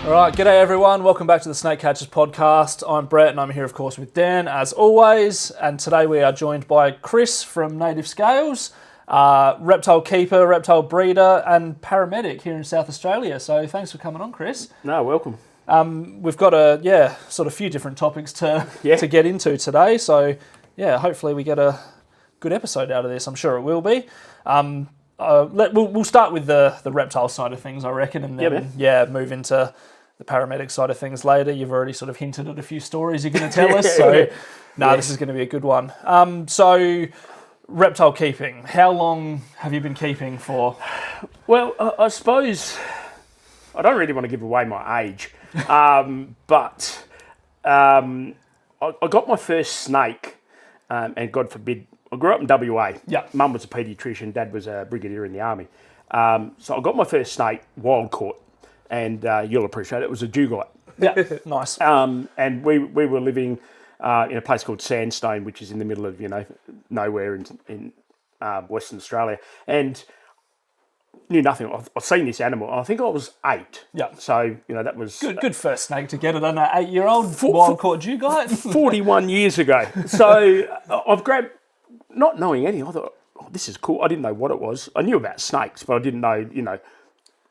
All right, g'day everyone. Welcome back to the Snake Catchers podcast. I'm Brett and I'm here, of course, with Dan, as always. And today we are joined by Chris from Native Scales, reptile keeper, reptile breeder, and paramedic here in South Australia. So thanks for coming on, Chris. No, welcome. We've got a few different topics to get into today. So hopefully we get a good episode out of this. I'm sure it will be. We'll start with the reptile side of things, I reckon, and then move into the paramedic side of things later. You've already sort of hinted at a few stories you're going to tell us, this is going to be a good one. So, reptile keeping. How long have you been keeping for? Well, I suppose I don't really want to give away my age, but I got my first snake, and God forbid, I grew up in WA. Yeah. Mum was a paediatrician, Dad was a brigadier in the army. So I got my first snake wild caught, and you'll appreciate it. It was a dugite. Yeah, nice. And we were living in a place called Sandstone, which is in the middle of nowhere in Western Australia, and knew nothing. I've seen this animal. I think I was 8. Yeah. So that was good first snake to get it on an 8-year-old wild caught dugite. 41 years ago. So I've grabbed, not knowing anything. I thought, this is cool. I didn't know what it was. I knew about snakes, but I didn't know,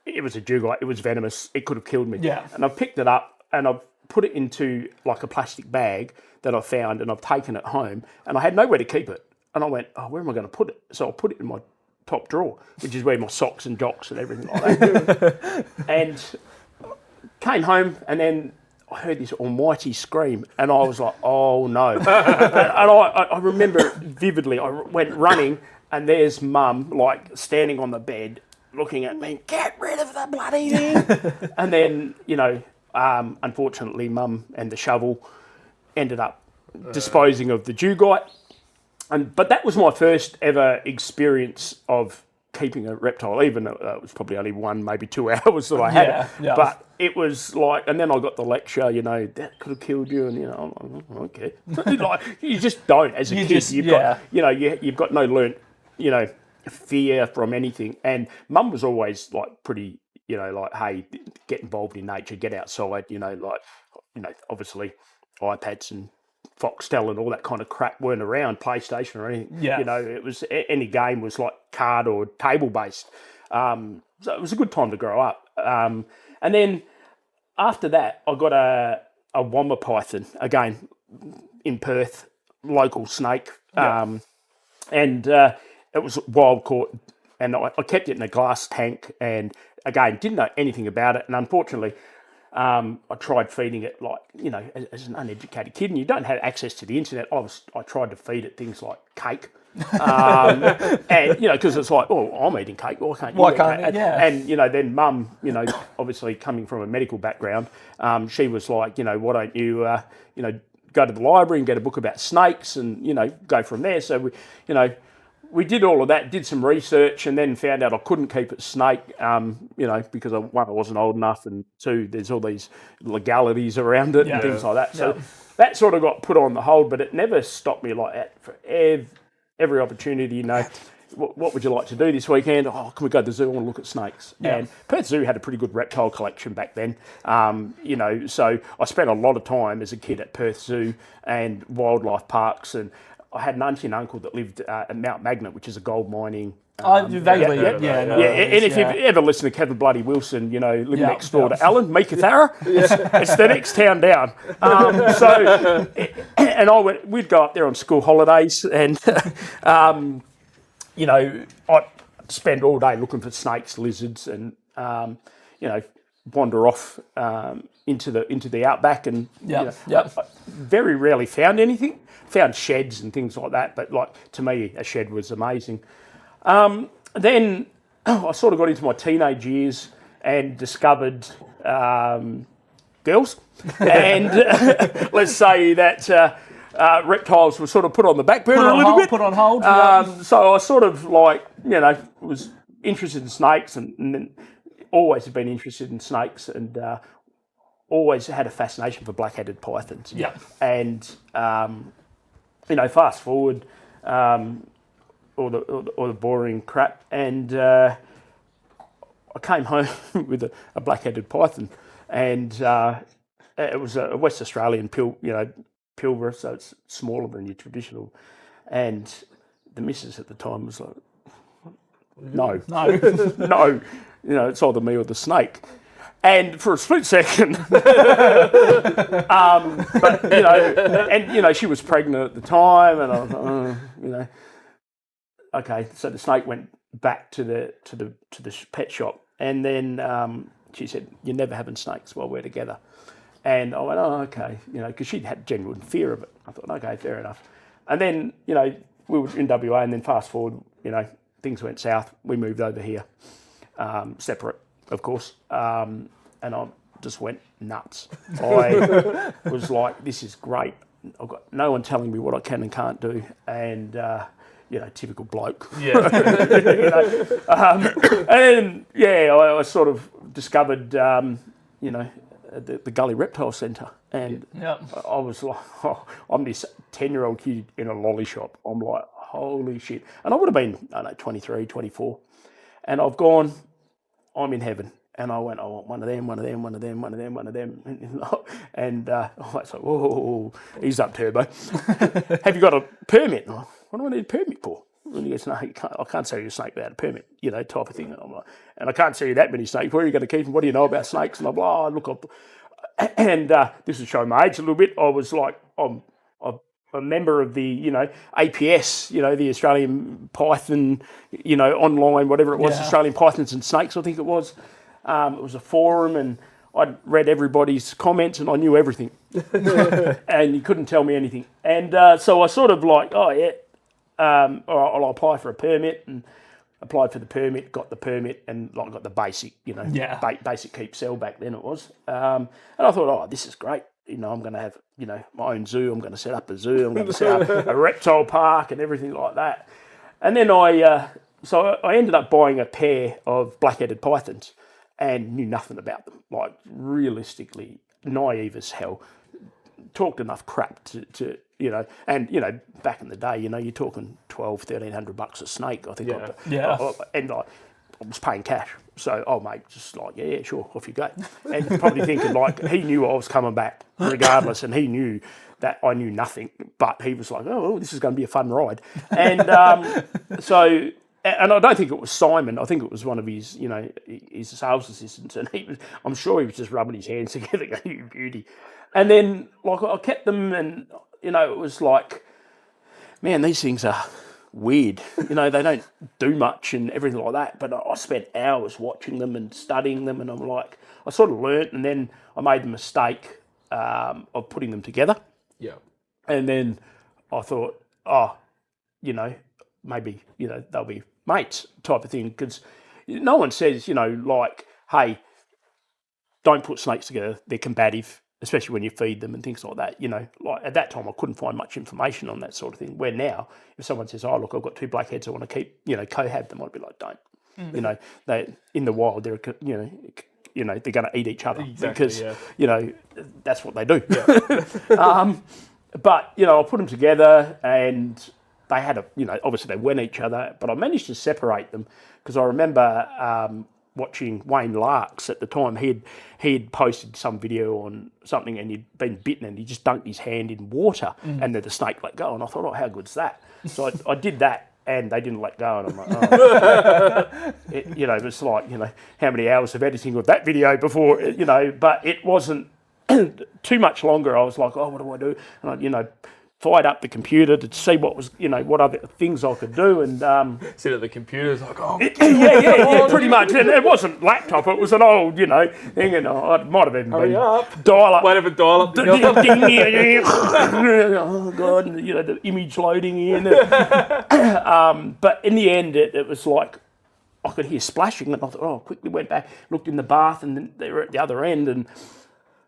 it was a dugite. It was venomous. It could have killed me. Yeah. And I've picked it up and I've put it into like a plastic bag that I found, and I've taken it home, and I had nowhere to keep it. And I went, where am I going to put it? So I put it in my top drawer, which is where my socks and jocks and everything like that. And came home, and then I heard this almighty scream, and I was like, oh no. And I remember it vividly. I went running, and there's Mum, like, standing on the bed, looking at me, get rid of the bloody thing. And then, unfortunately, Mum and the shovel ended up disposing of the dugite. But that was my first ever experience of keeping a reptile, even though it was probably only 1, maybe 2 hours that I had it. Yeah. But it was like, and then I got the lecture, that could have killed you, and I'm like, okay. Like, you just don't as a kid. You've got no learnt, fear from anything. And Mum was always like pretty, like, hey, get involved in nature, get outside, obviously iPads and Foxtel and all that kind of crap weren't around, PlayStation or anything. Yeah. It was, any game was like card or table based. So it was a good time to grow up. And then after that, I got a Womber python, again, in Perth, local snake. Yeah. And it was wild caught, and I kept it in a glass tank, and again, didn't know anything about it. And unfortunately, I tried feeding it, like, as an uneducated kid, and you don't have access to the internet. I tried to feed it things like cake. And, because it's like, I'm eating cake. Why can't you eat cake? Yeah. And, then Mum, obviously coming from a medical background, she was like, why don't you, go to the library and get a book about snakes and, go from there. So, we did all of that, did some research, and then found out I couldn't keep it snake, because 1, I wasn't old enough, and 2, there's all these legalities around it and things like that. So that sort of got put on the hold, but it never stopped me like that for every opportunity. What would you like to do this weekend? Oh, can we go to the zoo? I want to look at snakes. Yeah. And Perth Zoo had a pretty good reptile collection back then. So I spent a lot of time as a kid at Perth Zoo and wildlife parks, and I had an auntie and uncle that lived at Mount Magnet, which is a gold mining. Vaguely, And if you've ever listened to Kevin Bloody Wilson, living next door to Alan, Meekatharra, it's the next town down. We'd go up there on school holidays, and I'd spend all day looking for snakes, lizards, and wander off into the outback, and I very rarely found anything. Found sheds and things like that, but like, to me, a shed was amazing. Then I sort of got into my teenage years and discovered girls, and let's say that reptiles were sort of put on the back burner a little bit. Put on hold. So I sort of was interested in snakes, and then always have been interested in snakes, and always had a fascination for black-headed pythons. Yeah. And fast forward, all the boring crap, and I came home with a black-headed python, and it was a West Australian pilbara, so it's smaller than your traditional. And the missus at the time was like, no, no, it's either me or the snake. And for a split second, but she was pregnant at the time, and I was okay. So the snake went back to the pet shop, and then she said, "You're never having snakes while we're together." And I went, "Oh, okay," because she'd had genuine fear of it. I thought, okay, fair enough. And then we were in WA, and then fast forward, things went south. We moved over here, separate, of course, and I just went nuts. I was like, this is great. I've got no one telling me what I can and can't do, and typical bloke. Yeah. And I sort of discovered, the Gully Reptile Centre, and I was like, I'm this 10-year-old kid in a lolly shop. I'm like, holy shit. And I would have been, 23, 24. And I've gone, I'm in heaven. And I went, I want one of them, one of them, one of them, one of them, one of them. And I was like, whoa, he's up turbo. Have you got a permit? And what do I need a permit for? And he goes, no, I can't sell you a snake without a permit, type of thing. And I'm like, and I can't sell you that many snakes. Where are you going to keep them? What do you know about snakes? And I'm like, look, and this is showing my age a little bit. I was like, I'm a member of the, APS, the Australian Python, online, whatever it was, Australian Pythons and Snakes, I think it was. It was a forum, and I'd read everybody's comments, and I knew everything. And you couldn't tell me anything. And so I sort of like, all right, I'll apply for a permit, and applied for the permit, got the permit, and got the basic, basic keep sell back then it was. And I thought, this is great. I'm going to have, my own zoo. I'm going to set up a zoo. I'm going to set up a reptile park and everything like that. And then I ended up buying a pair of black-headed pythons and knew nothing about them. Like, realistically, naive as hell. Talked enough crap to and back in the day, you're talking $1,200-$1,300 a snake, I think. And I was paying cash. So, mate, just like, yeah, sure, off you go. And probably thinking, like, he knew I was coming back regardless, and he knew that I knew nothing, but he was like, oh, this is going to be a fun ride. And and I don't think it was Simon. I think it was one of his, his sales assistants, and I'm sure he was just rubbing his hands together going, you beauty. And then, like, I kept them, and, it was like, man, these things are weird. They don't do much and everything like that. But I spent hours watching them and studying them, and I'm like, I sort of learnt, and then I made the mistake of putting them together. Yeah. And then I thought, maybe, they'll be mates type of thing, because no one says, like, hey, don't put snakes together. They're combative, especially when you feed them and things like that. Like at that time, I couldn't find much information on that sort of thing. Where now, if someone says, oh, look, I've got two blackheads, I want to keep, cohab them, I'd be like, don't. Mm-hmm. They in the wild, they're, they're going to eat each other because, that's what they do. Yeah. But, I put them together, and they had obviously they went each other, but I managed to separate them because I remember watching Wayne Larks at the time. He'd posted some video on something, and he'd been bitten, and he just dunked his hand in water, and then the snake let go. And I thought, oh, how good's that? So I did that, and they didn't let go. And I'm like, oh. It's like, how many hours of editing of that video before, but it wasn't too much longer. I was like, oh, what do I do? And I, fired up the computer to see what was, what other things I could do, and sit at the computer, like, yeah, pretty much. And it wasn't laptop; it was an old, thing, and I might have even been dial up. Whatever dial up. Oh God, and, the image loading in. But in the end, it was like I could hear splashing, and I thought, I quickly went back, looked in the bath, and then they were at the other end, and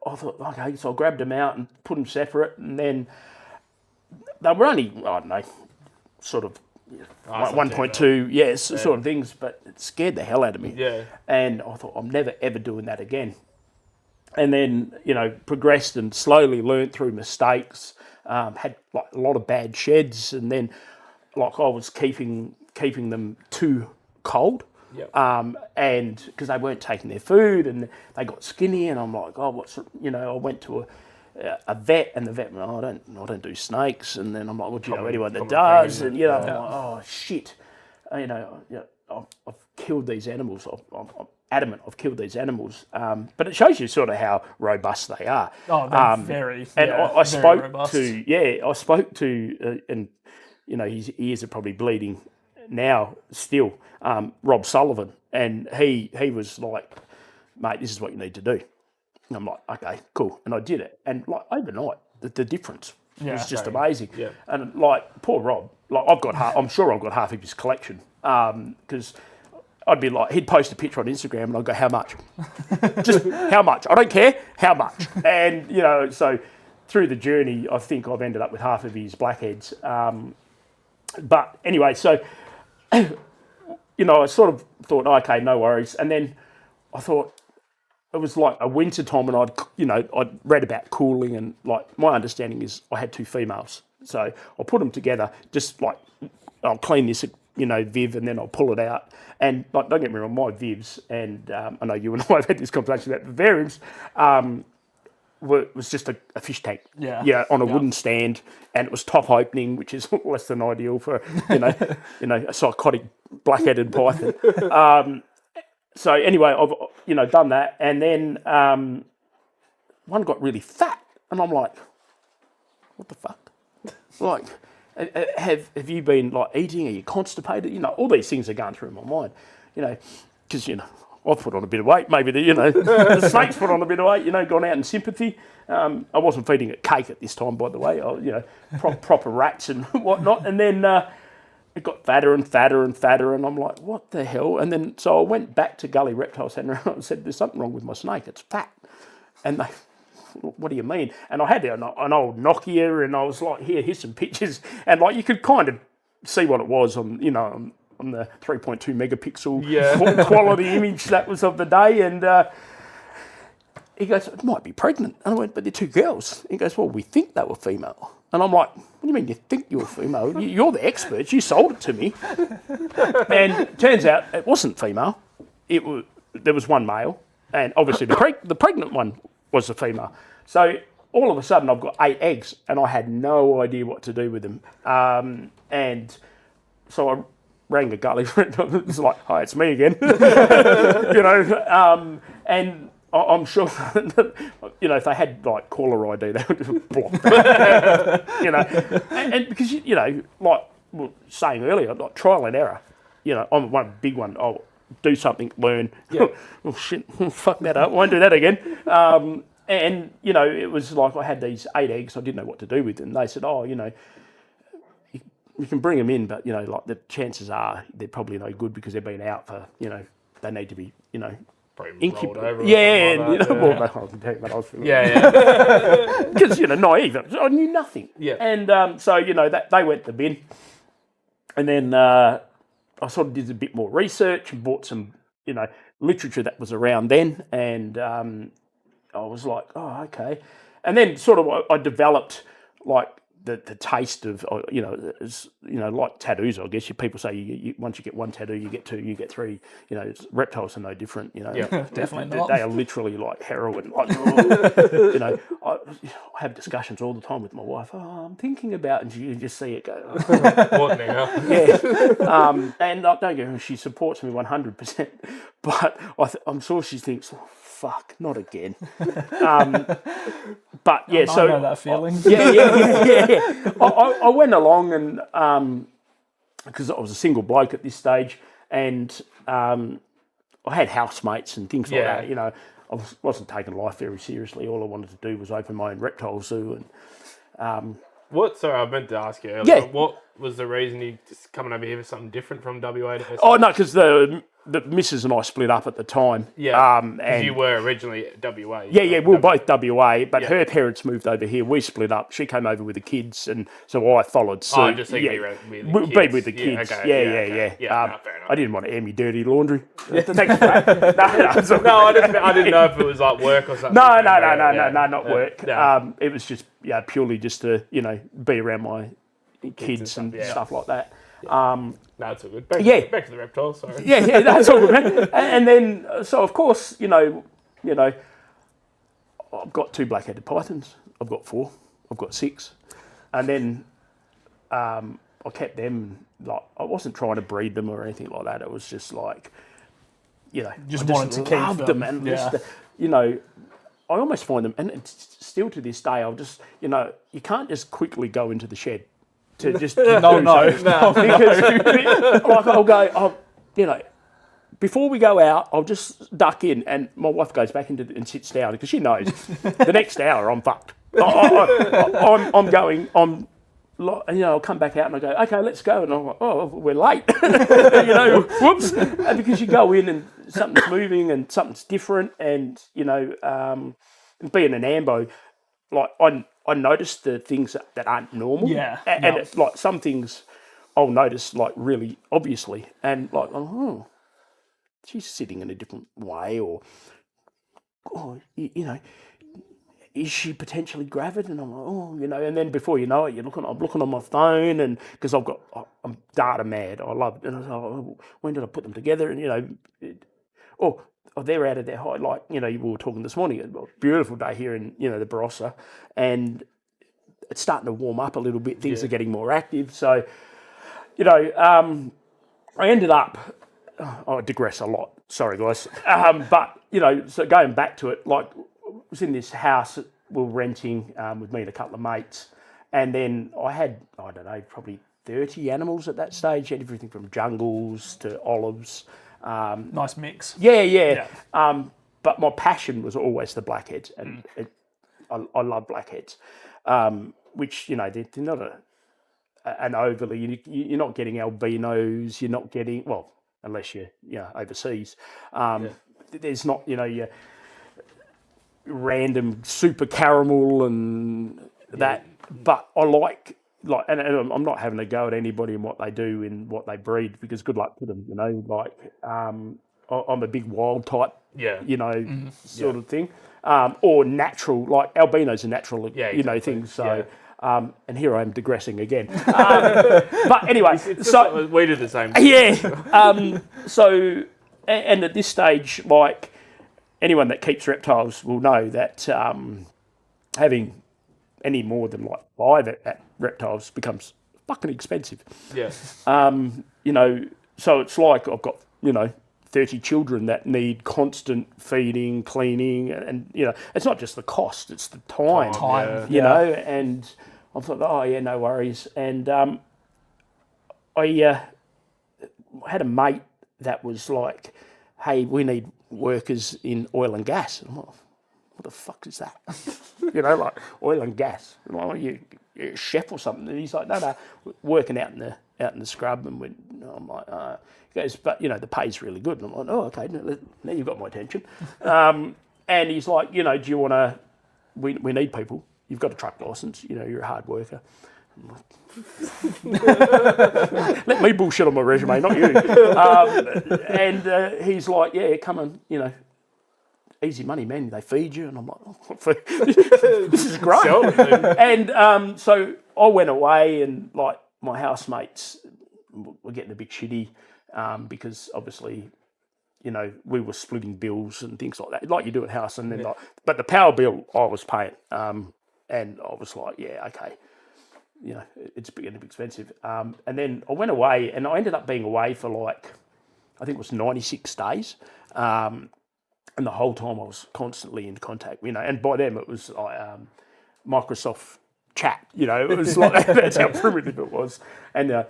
I thought, okay, so I grabbed them out and put them separate, and then they were only, I don't know, sort of 1.2, sort of things, but it scared the hell out of me. Yeah. And I thought, I'm never, ever doing that again. And then, progressed and slowly learnt through mistakes, had like a lot of bad sheds, and then like I was keeping them too cold. Yep. And because they weren't taking their food and they got skinny, and I'm like, oh, I went to a vet, and the vet went, I don't do snakes, and then I'm like, well, do you know anyone that does? And I'm like, oh shit, I've killed these animals. I'm adamant I've killed these animals, but it shows you sort of how robust they are. Oh, they're very. And yeah, I very spoke robust. to, and his ears are probably bleeding now still. Rob Sullivan, and he was like, mate, this is what you need to do. And I'm like, okay, cool. And I did it. And like overnight, the difference was just amazing. Yeah. And like poor Rob, like I'm sure I've got half of his collection. Because I'd be like, he'd post a picture on Instagram and I'd go, how much? Just how much? I don't care, how much? And, so through the journey, I think I've ended up with half of his blackheads. But anyway, so, I sort of thought, okay, no worries. And then I thought, it was like a winter time, and I'd read about cooling, and like my understanding is I had 2 females, so I'll put them together. Just like I'll clean this, Viv, and then I'll pull it out. And like, don't get me wrong, my Vivs, and I know you and I have had this conversation about the vivariums, was just a fish tank, on a wooden stand, and it was top opening, which is less than ideal for a psychotic black-headed python. So anyway, I've done that, and then one got really fat, and I'm like, what the fuck? Like, have you been like eating? Are you constipated? All these things are going through my mind, because I've put on a bit of weight. Maybe the snake's put on a bit of weight. Gone out in sympathy. I wasn't feeding it cake at this time, by the way. Proper rats and whatnot, and then. It got fatter and fatter and fatter, and I'm like, what the hell? And then, so I went back to Gully Reptile Centre and I said, there's something wrong with my snake, it's fat. And they, what do you mean? And I had an old Nokia, and I was like, here's some pictures. And like, you could kind of see what it was on the 3.2 megapixel quality image that was of the day. And he goes, it might be pregnant. And I went, but they're 2 girls. He goes, well, we think they were female. And I'm like, what do you mean you think you were female? You're the experts. You sold it to me. And it turns out it wasn't female. There was one male, and obviously the pregnant one was a female. So all of a sudden I've got 8 eggs, and I had no idea what to do with them. And so I rang the Gully. It's like, hi, it's me again. And I'm sure that, if they had like caller ID, they would just block that. And because like we were saying earlier, like trial and error. I'm one big one. I'll do something, learn. Yeah. Oh shit, fuck that up. Won't do that again. And it was like I had these 8 eggs. I didn't know what to do with them. They said, oh, you can bring them in, but like the chances are they're probably no good because they've been out for they need to be rolled over. Yeah, like that, well, I can tell you what I was feeling. Yeah. Because naive, I knew nothing. Yeah. And so they went to the bin, and then I sort of did a bit more research and bought some literature that was around then, and I was like, oh, okay. And then sort of I developed like the taste of like tattoos. I guess people say you once you get 1 tattoo, you get 2, you get 3. Reptiles are no different. Definitely not. They are literally like heroin. Like, I have discussions all the time with my wife. Oh, I'm thinking about, and you just see it go. What now? Yeah. And don't get me wrong, she supports me 100%, but I'm sure she thinks, oh, fuck, not again. But yeah, I know that feeling. Yeah. I went along, and because I was a single bloke at this stage, and I had housemates and things like that. I wasn't taking life very seriously. All I wanted to do was open my own reptile zoo, and sorry, I meant to ask you earlier. Yeah. What was the reason you just coming over here for something different from WA to SA? Oh no, because the missus and I split up at the time. Yeah. And you were originally at WA. Yeah, we were both WA, but her parents moved over here. We split up. She came over with the kids, and so I followed suit. Oh, just so you be with the kids. Okay. Yeah. Fair enough. I didn't want to air me dirty laundry. Thanks for that. No, I didn't know if it was like work or something. No, not work. Yeah. It was just purely just to be around my kids and stuff like that. No, it's all good. Back to the reptiles. Sorry. Yeah, that's all good, man. And then, so of course, you know, I've got 2 black-headed pythons. I've got 4. I've got 6, and then I kept them. Like, I wasn't trying to breed them or anything like that. It was just like, you know, Just I wanted to keep loved them, and just, you know, I almost find them, and it's still to this day, I'll just, you know, you can't just quickly go into the shed to just No. because like I'll go, you know, before we go out, I'll just duck in, and my wife goes back into and sits down because she knows the next hour I'm fucked. I'm going, you know, I'll come back out and I go, okay, let's go, and I'm like, oh, we're late, you know, whoops, and because you go in and something's moving and something's different, and you know, being an ambo, like I notice the things that aren't normal, and it's like some things I'll notice like really obviously, and like, oh, she's sitting in a different way, or you know, is she potentially gravid? And I'm like, oh, you know, and then before you know it, I'm looking on my phone, and because I'm data mad, I love it, and I was like, oh, when did I put them together? And you know, oh, they're out of their height. Like, you know, we were talking this morning, a beautiful day here in, you know, the Barossa, and it's starting to warm up a little bit. Things are getting more active. So, you know, I ended up, I digress a lot. Sorry, guys. But, you know, so going back to it, like, I was in this house that we were renting with me and a couple of mates. And then I had, I don't know, probably 30 animals at that stage. Everything from jungles to olives. Nice mix. Yeah. But my passion was always the blackheads, and I love blackheads, which, you know, they're not an overly, you're not getting albinos, you're not getting, well, unless you're, you know, overseas. There's not, you know, your random super caramel and that, but I like, and I'm not having a go at anybody and what they do and what they breed, because good luck to them, you know, like, I'm a big wild type, you know, sort of thing, or natural, like albino's a natural, you know, thing. So, and here I am digressing again. But anyway, so we did the same. So, and at this stage, like anyone that keeps reptiles will know that having any more than like 5 at reptiles becomes fucking expensive. You know, so it's like I've got, you know, 30 children that need constant feeding, cleaning, and you know, it's not just the cost, it's the time. You know, and I thought, oh yeah, no worries. And I had a mate that was like, hey, we need workers in oil and gas. And I'm like, what the fuck is that? You know, like oil and gas. I'm like, you're a chef or something. And he's like, no, working out in the scrub. And I'm like, he goes, but you know, the pay's really good. And I'm like, oh, okay, now you've got my attention. And he's like, you know, do you want to? We need people. You've got a truck license. You know, you're a hard worker. Let me bullshit on my resume, not you. And he's like, yeah, come on, you know, easy money, man. They feed you, and I'm like, oh, this is great. And so I went away, and like my housemates were getting a bit shitty because obviously, you know, we were splitting bills and things like that, like you do at house. And then, but the power bill I was paying, and I was like, yeah, okay. You know, it's getting expensive. And then I went away, and I ended up being away for like, I think it was 96 days. And the whole time I was constantly in contact, you know, and by them it was like Microsoft chat, you know, it was like, that's how primitive it was. And the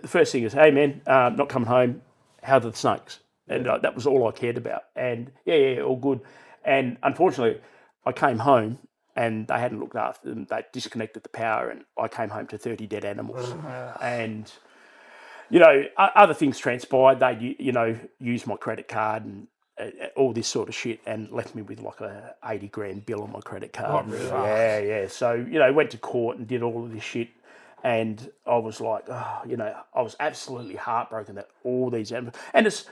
first thing is, hey man, not coming home, how are the snakes? And that was all I cared about. And yeah, all good. And unfortunately, I came home, and they hadn't looked after them. They disconnected the power, and I came home to 30 dead animals. And, you know, other things transpired. They, you know, used my credit card and all this sort of shit, and left me with like a 80 grand bill on my credit card. Oh, really? Yeah. So, you know, went to court and did all of this shit. And I was like, oh, you know, I was absolutely heartbroken that all these animals, and it's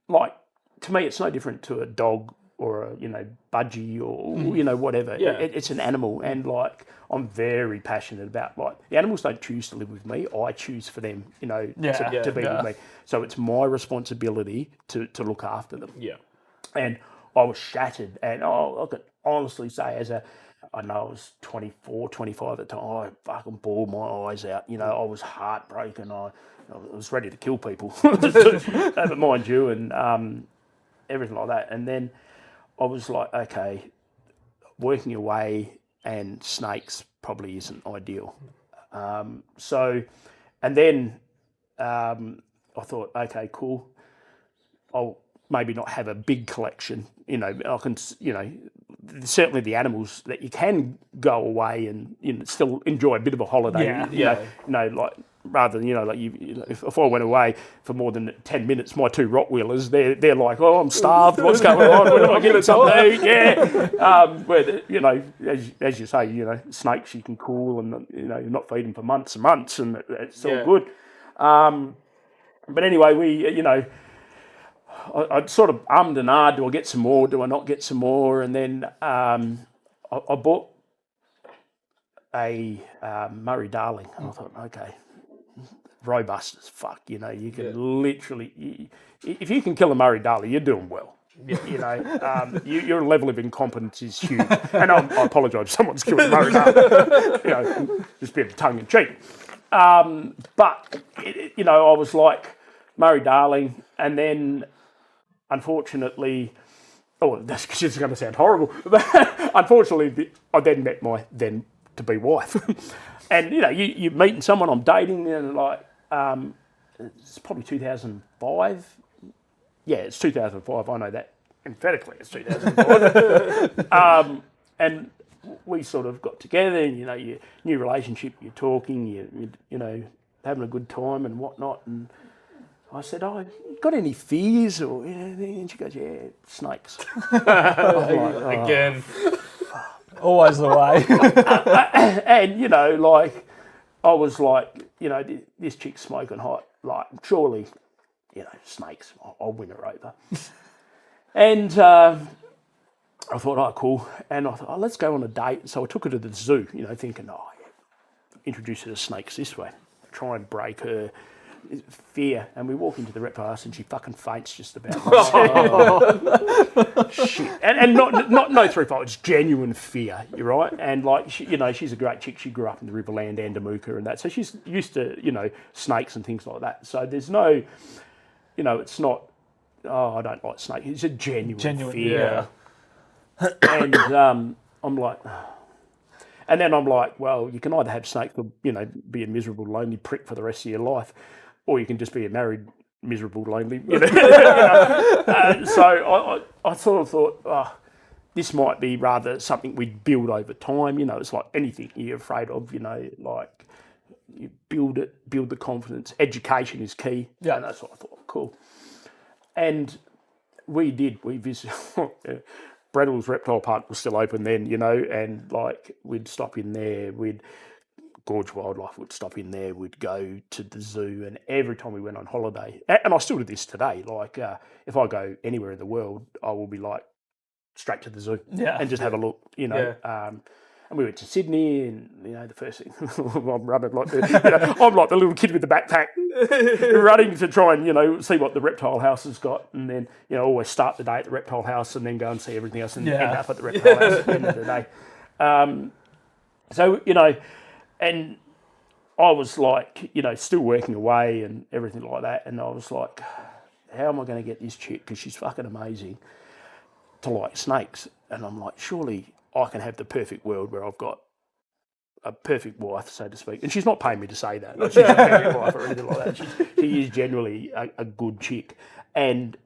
like, to me, it's no different to a dog or a budgie or whatever. Yeah. It's an animal, and like I'm very passionate about like the animals don't choose to live with me. I choose for them, to be with me. So it's my responsibility to look after them. Yeah. And I was shattered, and I could honestly say, I know I was 24, 25 at the time, I fucking bawled my eyes out. I was heartbroken. I was ready to kill people, mind you, and everything like that. And then I was like, okay, working away and snakes probably isn't ideal. And then I thought, okay, cool. I'll maybe not have a big collection. I can, certainly the animals that you can go away and still enjoy a bit of a holiday. Like rather than if I went away for more than 10 minutes, my two Rottweilers, they're like, oh, I'm starved. What's going on? When am I getting something to eat? Yeah. Where as you say, snakes you can cool and you're not feeding for months and months, and it's all good. But anyway, we I sort of ummed and ahed, do I get some more, do I not get some more? And then I bought a Murray Darling, and I thought, okay, robust as fuck, you can literally, if you can kill a Murray Darling, you're doing well. Yeah. Your level of incompetence is huge. And I apologise if someone's killed a Murray Darling, just a bit of tongue in cheek. But, I was like, Murray Darling, and then unfortunately, that's just going to sound horrible. Unfortunately, I then met my then-to-be wife. And, you're meeting someone I'm dating, and like, it's probably 2005. Yeah, it's 2005. I know that emphatically it's 2005. And we sort of got together, and, your new relationship, you're talking, you having a good time and whatnot. And I said, oh, got any fears or anything? And she goes, yeah, snakes. Again. Always the way. And, I was like, this chick's smoking hot. Like, surely, snakes, I'll win her over. And I thought, oh, cool. And I thought, oh, let's go on a date. So I took her to the zoo, thinking, introduce her to snakes this way. Try and break her fear. And we walk into the reptile house and she fucking faints just about. Shit. And not no through fault, it's genuine fear, you're right. And like, she's a great chick. She grew up in the Riverland, Andamuka and that. So she's used to, snakes and things like that. So there's no, it's not, I don't like snakes. It's a genuine fear. Yeah. And I'm like, and then I'm like, well, you can either have snakes or, be a miserable, lonely prick for the rest of your life, or you can just be a married, miserable, lonely. So I sort of thought, this might be rather something we'd build over time. It's like anything you're afraid of, like you build it, build the confidence. Education is key. Yeah. And that's what I thought, cool. And we visited. Bradwell's Reptile Park was still open then, and like we'd stop in there, Gorge Wildlife would stop in there, we'd go to the zoo, and every time we went on holiday, and I still do this today, like if I go anywhere in the world, I will be like straight to the zoo and just have a look, and we went to Sydney, and the first thing I'm running like I'm like the little kid with the backpack, running to try and see what the reptile house has got, and then always start the day at the reptile house, and then go and see everything else, and end up at the reptile house at the end of the day. So and I was like still working away and everything like that, and I was like, how am I going to get this chick, because she's fucking amazing, to like snakes? And I'm like, surely I can have the perfect world where I've got a perfect wife, so to speak. And she's not paying me to say that. Like, she's not a perfect wife or anything like that. She is generally a good chick. And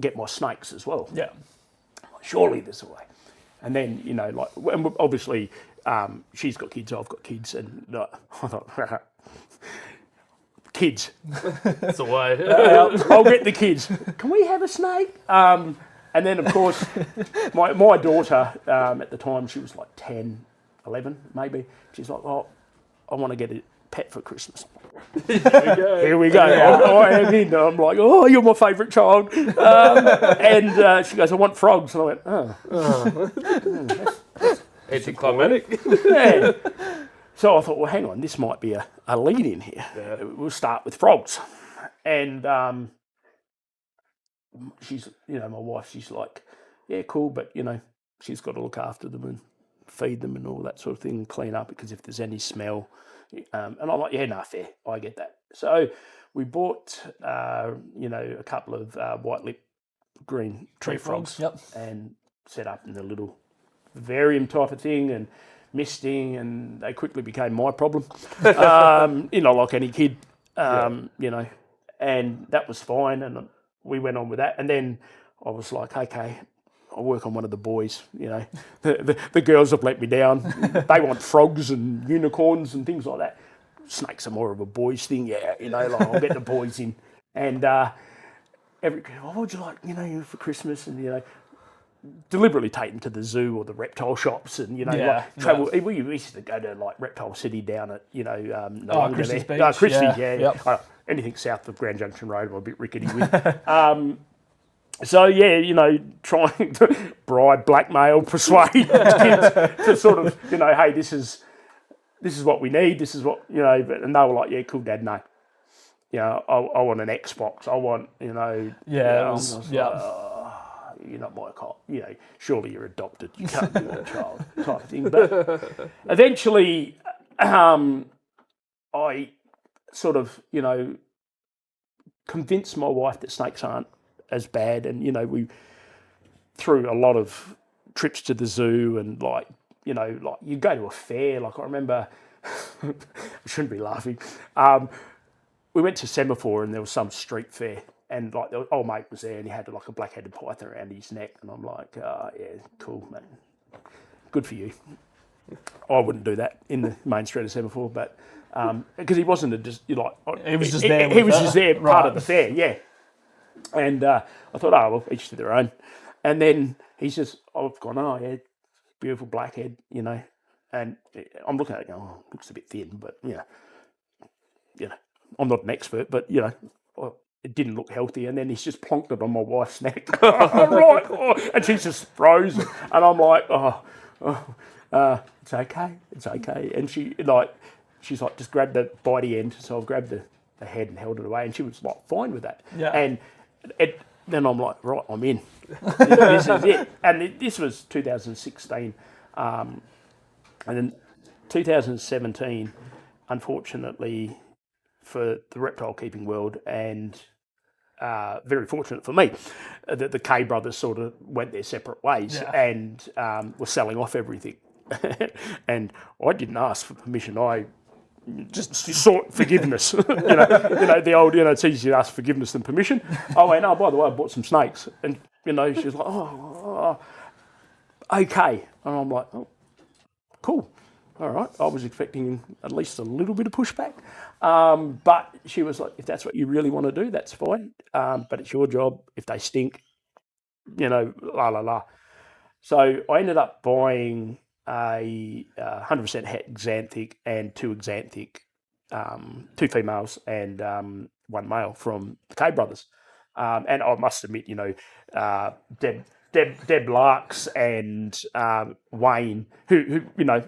get my snakes as well. Yeah. Surely there's a way. And then, and obviously she's got kids, I've got kids. And I thought, kids. That's the way. I'll get the kids. Can we have a snake? And then, of course, my daughter, at the time, she was like 10, 11 maybe. She's like, oh, I want to get pet for Christmas. Here Here we go. I am in. I'm like, oh, you're my favourite child. And she goes, I want frogs. And I went, Anticlimactic. yeah. So I thought, well, hang on, this might be a lead in here. Yeah. We'll start with frogs. And she's, my wife, she's like, yeah, cool, but, she's got to look after them and feed them and all that sort of thing, and clean up, because if there's any smell. And I'm like, yeah, no, fair, I get that. So we bought, a couple of white lip green tree frogs, and set up in the little vivarium type of thing, and misting, and they quickly became my problem, like any kid, and that was fine, and we went on with that. And then I was like, okay, I'll work on one of the boys, the girls have let me down. They want frogs and unicorns and things like that. Snakes are more of a boys thing, I'll get the boys in. And what would you like, for Christmas? And, deliberately take them to the zoo or the reptile shops, and travel. We used to go to like Reptile City down at Christie's Beach. Christie's, Yep. Anything south of Grand Junction Road, I'm a bit rickety with. So trying to bribe, blackmail, persuade kids to sort of hey, this is what we need. This is what and they were like, yeah, cool, Dad, no. I want an Xbox. I want you're not my cop. Surely you're adopted. You can't do that, child, type of thing. But eventually, I sort of, convinced my wife that snakes aren't as bad. And, we through a lot of trips to the zoo, and you go to a fair. Like I remember, I shouldn't be laughing. We went to Semaphore, and there was some street fair. And like the old mate was there, and he had like a black-headed python around his neck, and I'm like, yeah, cool, man, good for you. I wouldn't do that in the main street of Semaphore, but because he wasn't he was just there. He was just there, part of the fair, yeah. And I thought, oh well, each to their own. And then he's just, I've gone, oh yeah, beautiful blackhead, and I'm looking at it, going, oh, looks a bit thin, but I'm not an expert, but it didn't look healthy. And then he's just plonked it on my wife's neck. And she's just frozen. And I'm like, it's okay. And she's like, just grabbed the bitey end. So I've grabbed the head and held it away. And she was like, fine with that. Yeah. And then I'm like, right, I'm in. This is it. And this was 2016. And then 2017, unfortunately, for the reptile keeping world, and very fortunate for me, that the K brothers sort of went their separate ways, and were selling off everything. And I didn't ask for permission. I just sought forgiveness. The old, it's easier to ask forgiveness than permission. I went, oh, by the way, I bought some snakes. And, she was like, okay. And I'm like, oh, cool. All right, I was expecting at least a little bit of pushback. But she was like, if that's what you really want to do, that's fine. But it's your job. If they stink, la, la, la. So I ended up buying a 100% het xanthic and two xanthic, two females and one male from the K brothers. And I must admit, Deb Larks and Wayne, who I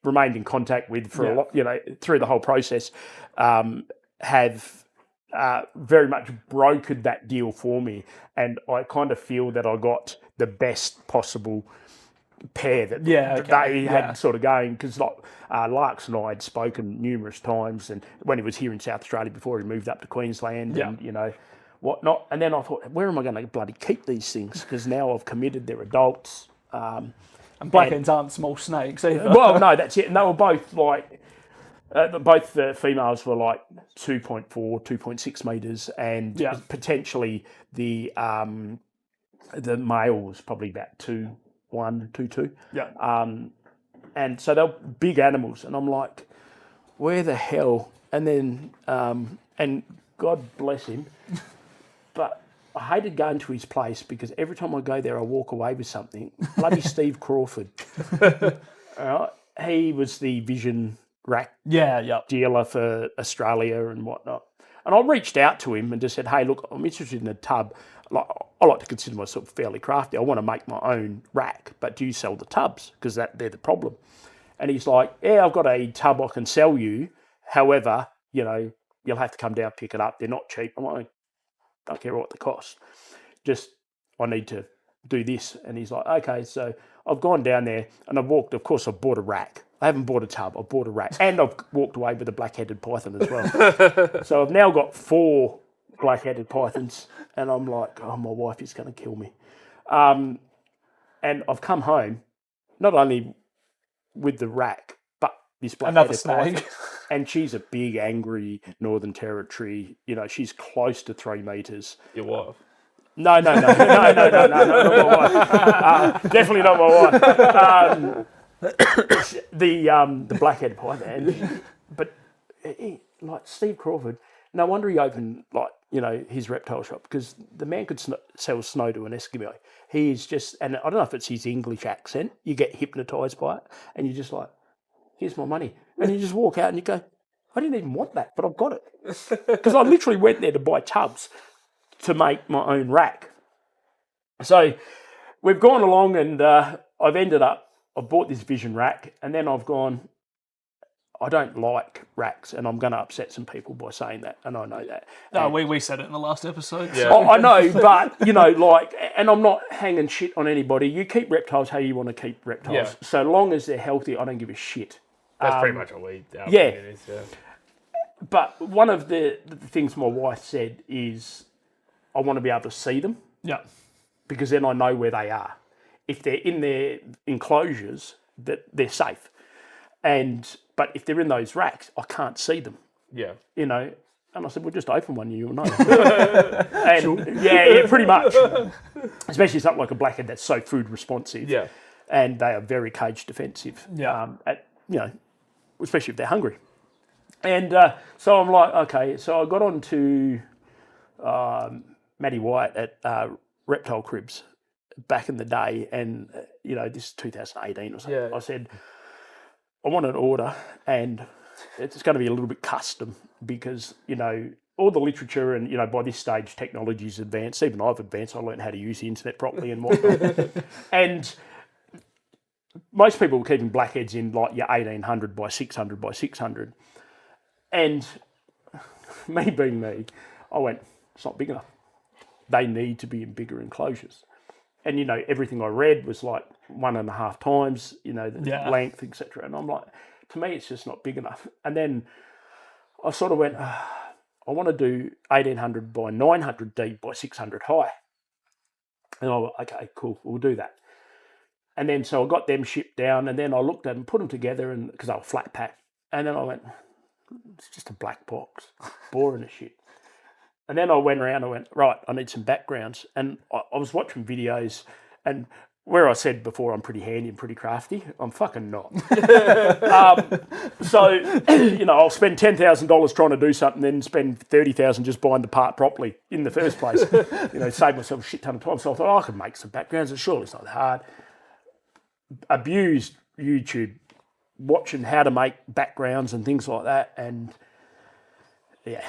remained in contact with for a lot, through the whole process, have very much brokered that deal for me. And I kind of feel that I got the best possible pair that they had sort of going, because Larks and I had spoken numerous times, and when he was here in South Australia before he moved up to Queensland, and whatnot. And then I thought, where am I going to bloody keep these things? Because now I've committed, they're adults. And blackheads aren't small snakes either. Well, no, that's it. And they were both like, both the females were like 2.4, 2.6 metres, and potentially the male was probably about 2.1, 2.2. Yeah. And so they were big animals, and I'm like, where the hell? And then, and God bless him, but I hated going to his place because every time I go there, I walk away with something. Bloody Steve Crawford. He was the vision rack Yeah. dealer for Australia and whatnot. And I reached out to him and just said, hey, look, I'm interested in a tub. Like, I like to consider myself fairly crafty. I want to make my own rack, but do you sell the tubs? Because they're the problem. And he's like, yeah, I've got a tub I can sell you. However, you'll have to come down, pick it up. They're not cheap. I'm like, I don't care what the cost. Just, I need to do this. And he's like, okay. So I've gone down there and I've bought a rack. I haven't bought a tub, I've bought a rack. And I've walked away with a black-headed python as well. So I've now got 4 black-headed pythons and I'm like, oh, my wife is going to kill me. And I've come home, not only with the rack, but this black-headed python. And she's a big, angry Northern Territory. She's close to 3 metres. Your wife? No, not my wife. Definitely not my wife. The blackhead python, but like Steve Crawford, no wonder he opened his reptile shop, because the man could sell snow to an Eskimo. He is just, and I don't know if it's his English accent, you get hypnotised by it, and you're just like, here's my money, and you just walk out and you go, I didn't even want that, but I've got it, because I literally went there to buy tubs to make my own rack. So we've gone along and I've bought this Vision rack, and then I've gone, I don't like racks, and I'm going to upset some people by saying that, and I know that. No, we said it in the last episode. Yeah. I know, but, and I'm not hanging shit on anybody. You keep reptiles how you want to keep reptiles. Yeah. So long as they're healthy, I don't give a shit. That's pretty much all we our yeah. opinion is, yeah. But one of the things my wife said is, I want to be able to see them. Yeah. Because then I know where they are. If they're in their enclosures, that they're safe. But if they're in those racks, I can't see them. Yeah. And I said, well, just open one, you'll know. And yeah, pretty much. Especially something like a blackhead that's so food responsive. Yeah. And they are very cage defensive. Yeah. Especially if they're hungry. And so I'm like, okay. So I got on to Matty White at Reptile Cribs back in the day, and this is 2018 or something. Yeah. I said, I want an order, and it's going to be a little bit custom, because all the literature and by this stage technology's advanced. Even I've advanced. I learned how to use the internet properly and whatnot. And most people were keeping blackheads in like your 1800 by 600 by 600, and me being me, I went, it's not big enough. They need to be in bigger enclosures. And, everything I read was like 1.5 times, the length, etc. And I'm like, to me, it's just not big enough. And then I sort of went, I want to do 1800 by 900 deep by 600 high. And I went, okay, cool, we'll do that. And then so I got them shipped down, and then I looked at them, put them together, and because they were flat pack. And then I went, it's just a black box, boring as shit. And then I went around, I went, right, I need some backgrounds. And I was watching videos, and where I said before I'm pretty handy and pretty crafty, I'm fucking not. So, I'll spend $10,000 trying to do something, then spend $30,000 just buying the part properly in the first place. Save myself a shit ton of time. So I thought, I could make some backgrounds, and surely it's not hard. Abused YouTube, watching how to make backgrounds and things like that, and yeah.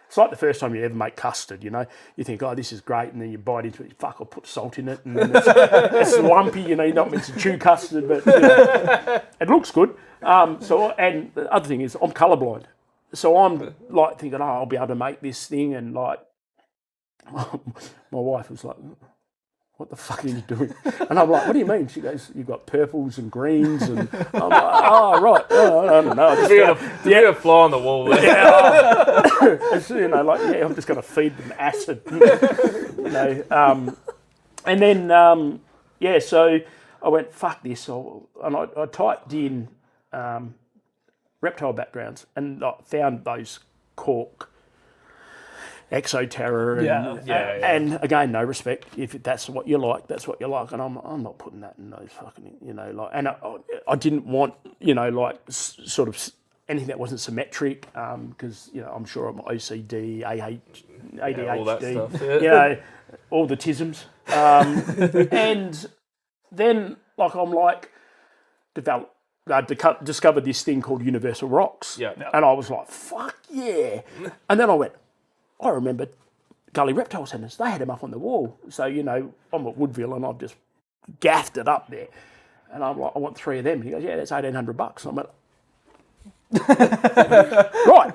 It's like the first time you ever make custard, You think, oh, this is great, and then you bite into it, fuck, I'll put salt in it, and then it's lumpy, you're not meant to chew custard, but it looks good. And the other thing is, I'm colourblind. So I'm like thinking, I'll be able to make this thing, and like, my wife was like, what the fuck are you doing? And I'm like, what do you mean? She goes, you've got purples and greens. And I'm like, oh, right. Oh, I don't know. A fly on the wall there. Yeah. It's, I'm just going to feed them acid. And then, so I went, fuck this. And I typed in reptile backgrounds, and I found those cork Exoterror and again, no respect. If that's what you like, that's what you like, and I'm not putting that in those fucking And I didn't want sort of anything that wasn't symmetric, because I'm sure I'm OCD, ADHD, all that stuff, all the tisms, and then I'm develop I discovered this thing called universal rocks. Yeah. And I was like, fuck yeah. And then I went, I remember Gully Reptile Centres, they had them up on the wall. So, I'm at Woodville and I've just gaffed it up there. And I'm like, I want 3 of them. He goes, yeah, that's $1,800. I'm like, right.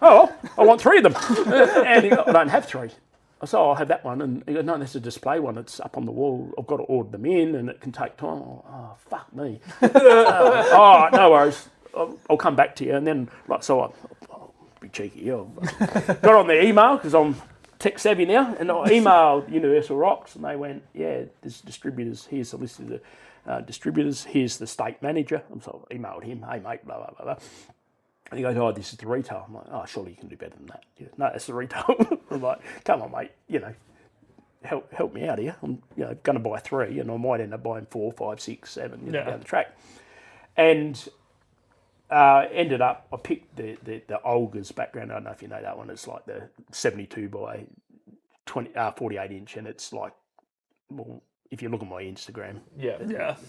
Oh, I want 3 of them. And he goes, I don't have 3. I said, I'll have that one. And he goes, no, that's a display one. It's up on the wall. I've got to order them in and it can take time. Oh, fuck me. All right, no worries. I'll come back to you. And then, I'll be cheeky. Got on the email because I'm tech savvy now. And I emailed Universal Rocks and they went, yeah, there's distributors. Here's the list of the distributors. Here's the state manager. So I emailed him, hey, mate, blah, blah, blah, blah. And he goes, oh, this is the retail. I'm like, oh, surely you can do better than that. He goes, no, it's the retail. I'm like, come on, mate, help me out here. I'm going to buy 3 and I might end up buying 4, 5, 6, 7 down the track. And ended up, I picked the Olga's background. I don't know if you know that one. It's like the 72 by 48 inch and it's like, well, if you look at my Instagram,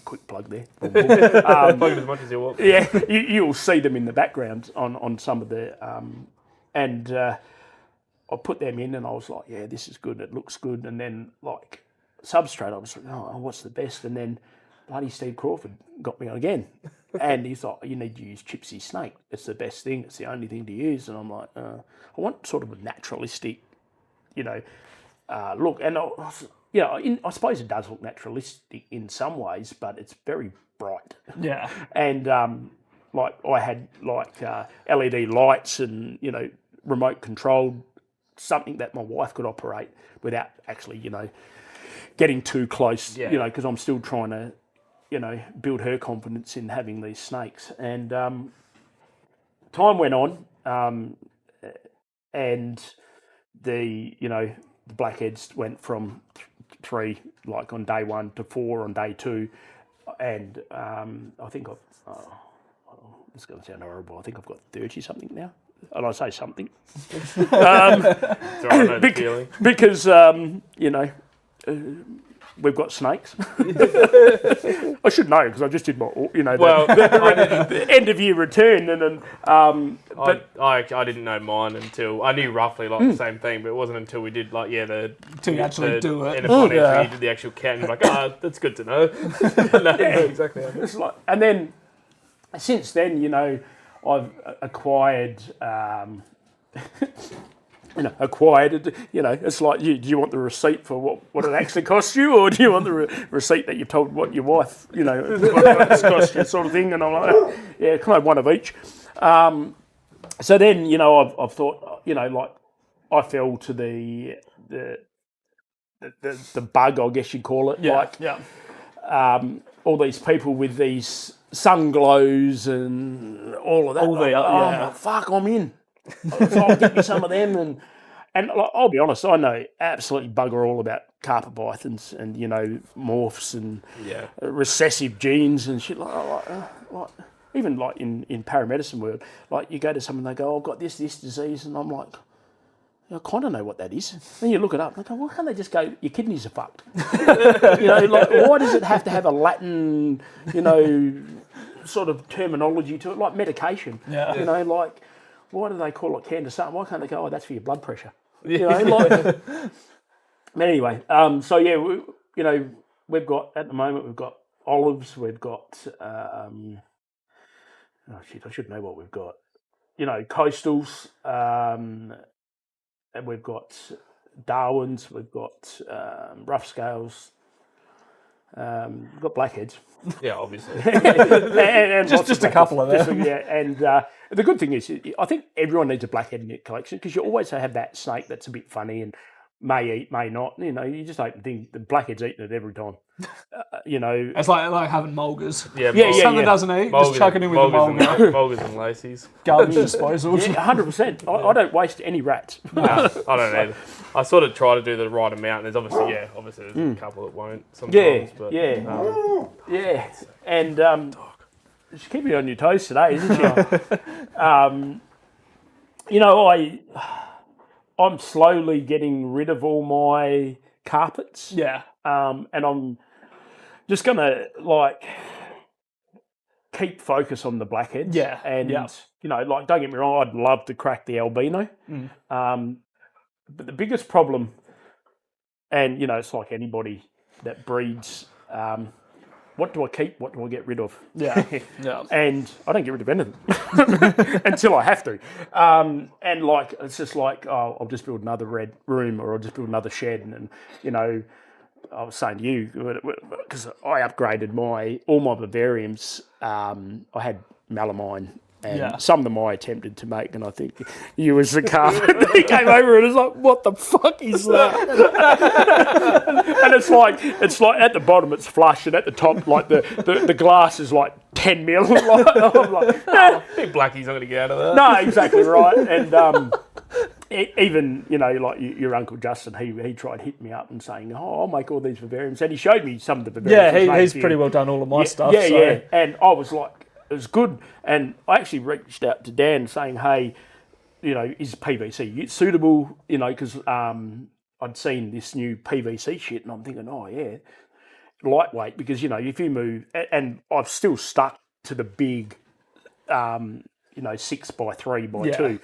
quick plug there. Plug it as much as you want. Yeah, you'll see them in the background on some of the, and I put them in and I was like, yeah, this is good. It looks good. And then like substrate, I was like, oh, what's the best? And then bloody Steve Crawford got me on again. And he's like, you need to use Chipsy Snake. It's the best thing. It's the only thing to use. And I'm like, I want sort of a naturalistic, look. And I suppose it does look naturalistic in some ways, but it's very bright. Yeah. And I had LED lights and remote controlled, something that my wife could operate without actually getting too close. Because I'm still trying to build her confidence in having these snakes. And time went on, and the blackheads went from 3 on day 1 to 4 on day 2, and I think this is going to sound horrible. I think I've got 30 something now, and I say something because we've got snakes. I should know because I just did my the end of year return, and then but I didn't know mine until I knew roughly the same thing, but it wasn't until we did till you actually do it. In a financial, you did the actual count, and you're like, that's good to know. No, exactly. It's like, and then since then, I've acquired. It's like, do you want the receipt for what it actually costs you, or do you want the receipt that you told what your wife, what it's cost you, sort of thing? And I'm like, yeah, kind of one of each. So then, I've thought, I fell to the bug, I guess you'd call it. All these people with these sun glows and all of that. I'm like, fuck, I'm in. So I'll get me some of them, and I'll be honest, I know absolutely bugger all about carpet pythons and morphs and recessive genes and shit like even in paramedicine world, you go to someone, they go, I've got this disease, and I'm like, I kind of know what that is. Then you look it up, and I go, why can't they just go, your kidneys are fucked? Why does it have to have a Latin, sort of terminology to it, like medication? Why do they call it Candesartan? Why can't they go, that's for your blood pressure? But anyway, we've got, at the moment, we've got olives, we've got, I should know what we've got. Coastals, and we've got Darwins, we've got rough scales, we've got blackheads. Yeah, obviously. and just a couple of them. And the good thing is, I think everyone needs a blackhead in your collection because you always have that snake that's a bit funny and may eat, may not. You just open the thing, the blackhead's eating it every time. It's like having mulgars. Something doesn't eat, just chuck it in with the mulgar. Mulgars and lacies. Garbage disposal. 100%. I don't waste any rats. No, I don't either. I sort of try to do the right amount, and there's obviously there's a couple that won't sometimes. And she's keeping you on your toes today, isn't she? I'm slowly getting rid of all my carpets. And I'm just gonna keep focus on the blackheads. Yeah, And, yeah. like, don't get me wrong, I'd love to crack the albino. But the biggest problem, and, it's like anybody that breeds, what do I keep? What do I get rid of? Yeah, yeah. And I don't get rid of anything until I have to. And like, it's just like, I'll just build another red room or I'll just build another shed. And I was saying to you, because I upgraded all my vivariums. I had melamine. And some of them I attempted to make, and I think you as the carpenter, he came over and was like, "What the fuck is that?" And it's like at the bottom it's flush, and at the top like the glass is like 10 mil. I'm like, I think Blackie's not going to get out of that. no, exactly right. And even like your uncle Justin, he tried hitting me up and saying, "Oh, I'll make all these vivariums," and he showed me some of the vivariums. Yeah, he's pretty well done all of my stuff. Yeah, so. yeah, and I was like. It was good, and I actually reached out to Dan saying, "Hey, is PVC suitable?" Because I'd seen this new PVC shit, and I'm thinking, "Oh yeah, lightweight." Because if you move, and I've still stuck to the big, 6x3x2,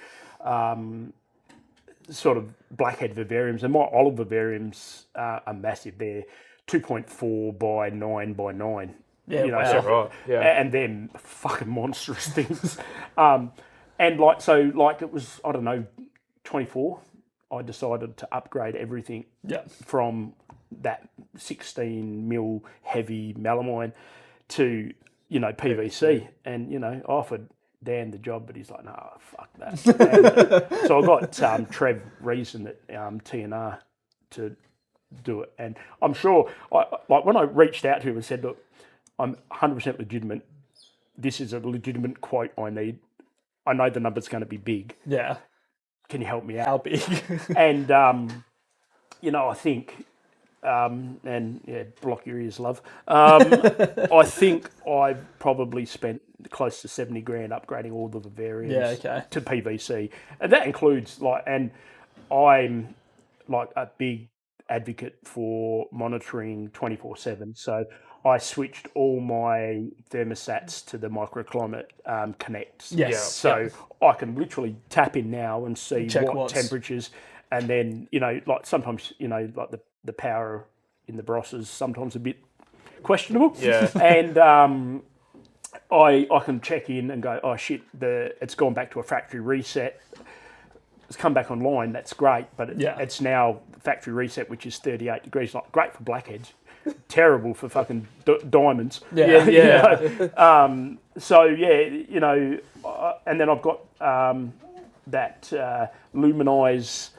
sort of blackhead vivariums, and my olive vivariums are massive. They're 2.4 by 9 by 9. Yeah, right. Yeah, and then fucking monstrous things. And it was, I don't know, 24. I decided to upgrade everything from that 16 mil heavy melamine to, PVC. And, I offered Dan the job, but he's like, "No, fuck that." And, so I got Trev Reason at TNR to do it. And I'm sure, when I reached out to him and said, "Look, I'm 100% legitimate. This is a legitimate quote I need. I know the number's going to be big. Yeah. Can you help me out?" How big? And, I think, block your ears, love. I think I've probably spent close to 70 grand upgrading all the vivariums to PVC. And that includes, and I'm like a big advocate for monitoring 24/7. So I switched all my thermostats to the microclimate connects. Yes. Yeah. So I can literally tap in now and see what temperatures, and then sometimes like the power in the Bros is sometimes a bit questionable. Yeah. And I can check in and go, "Oh shit, it's gone back to a factory reset. It's come back online. That's great, but it's now factory reset, which is 38 degrees. Like great for blackheads, terrible for fucking diamonds." And then I've got that Luminize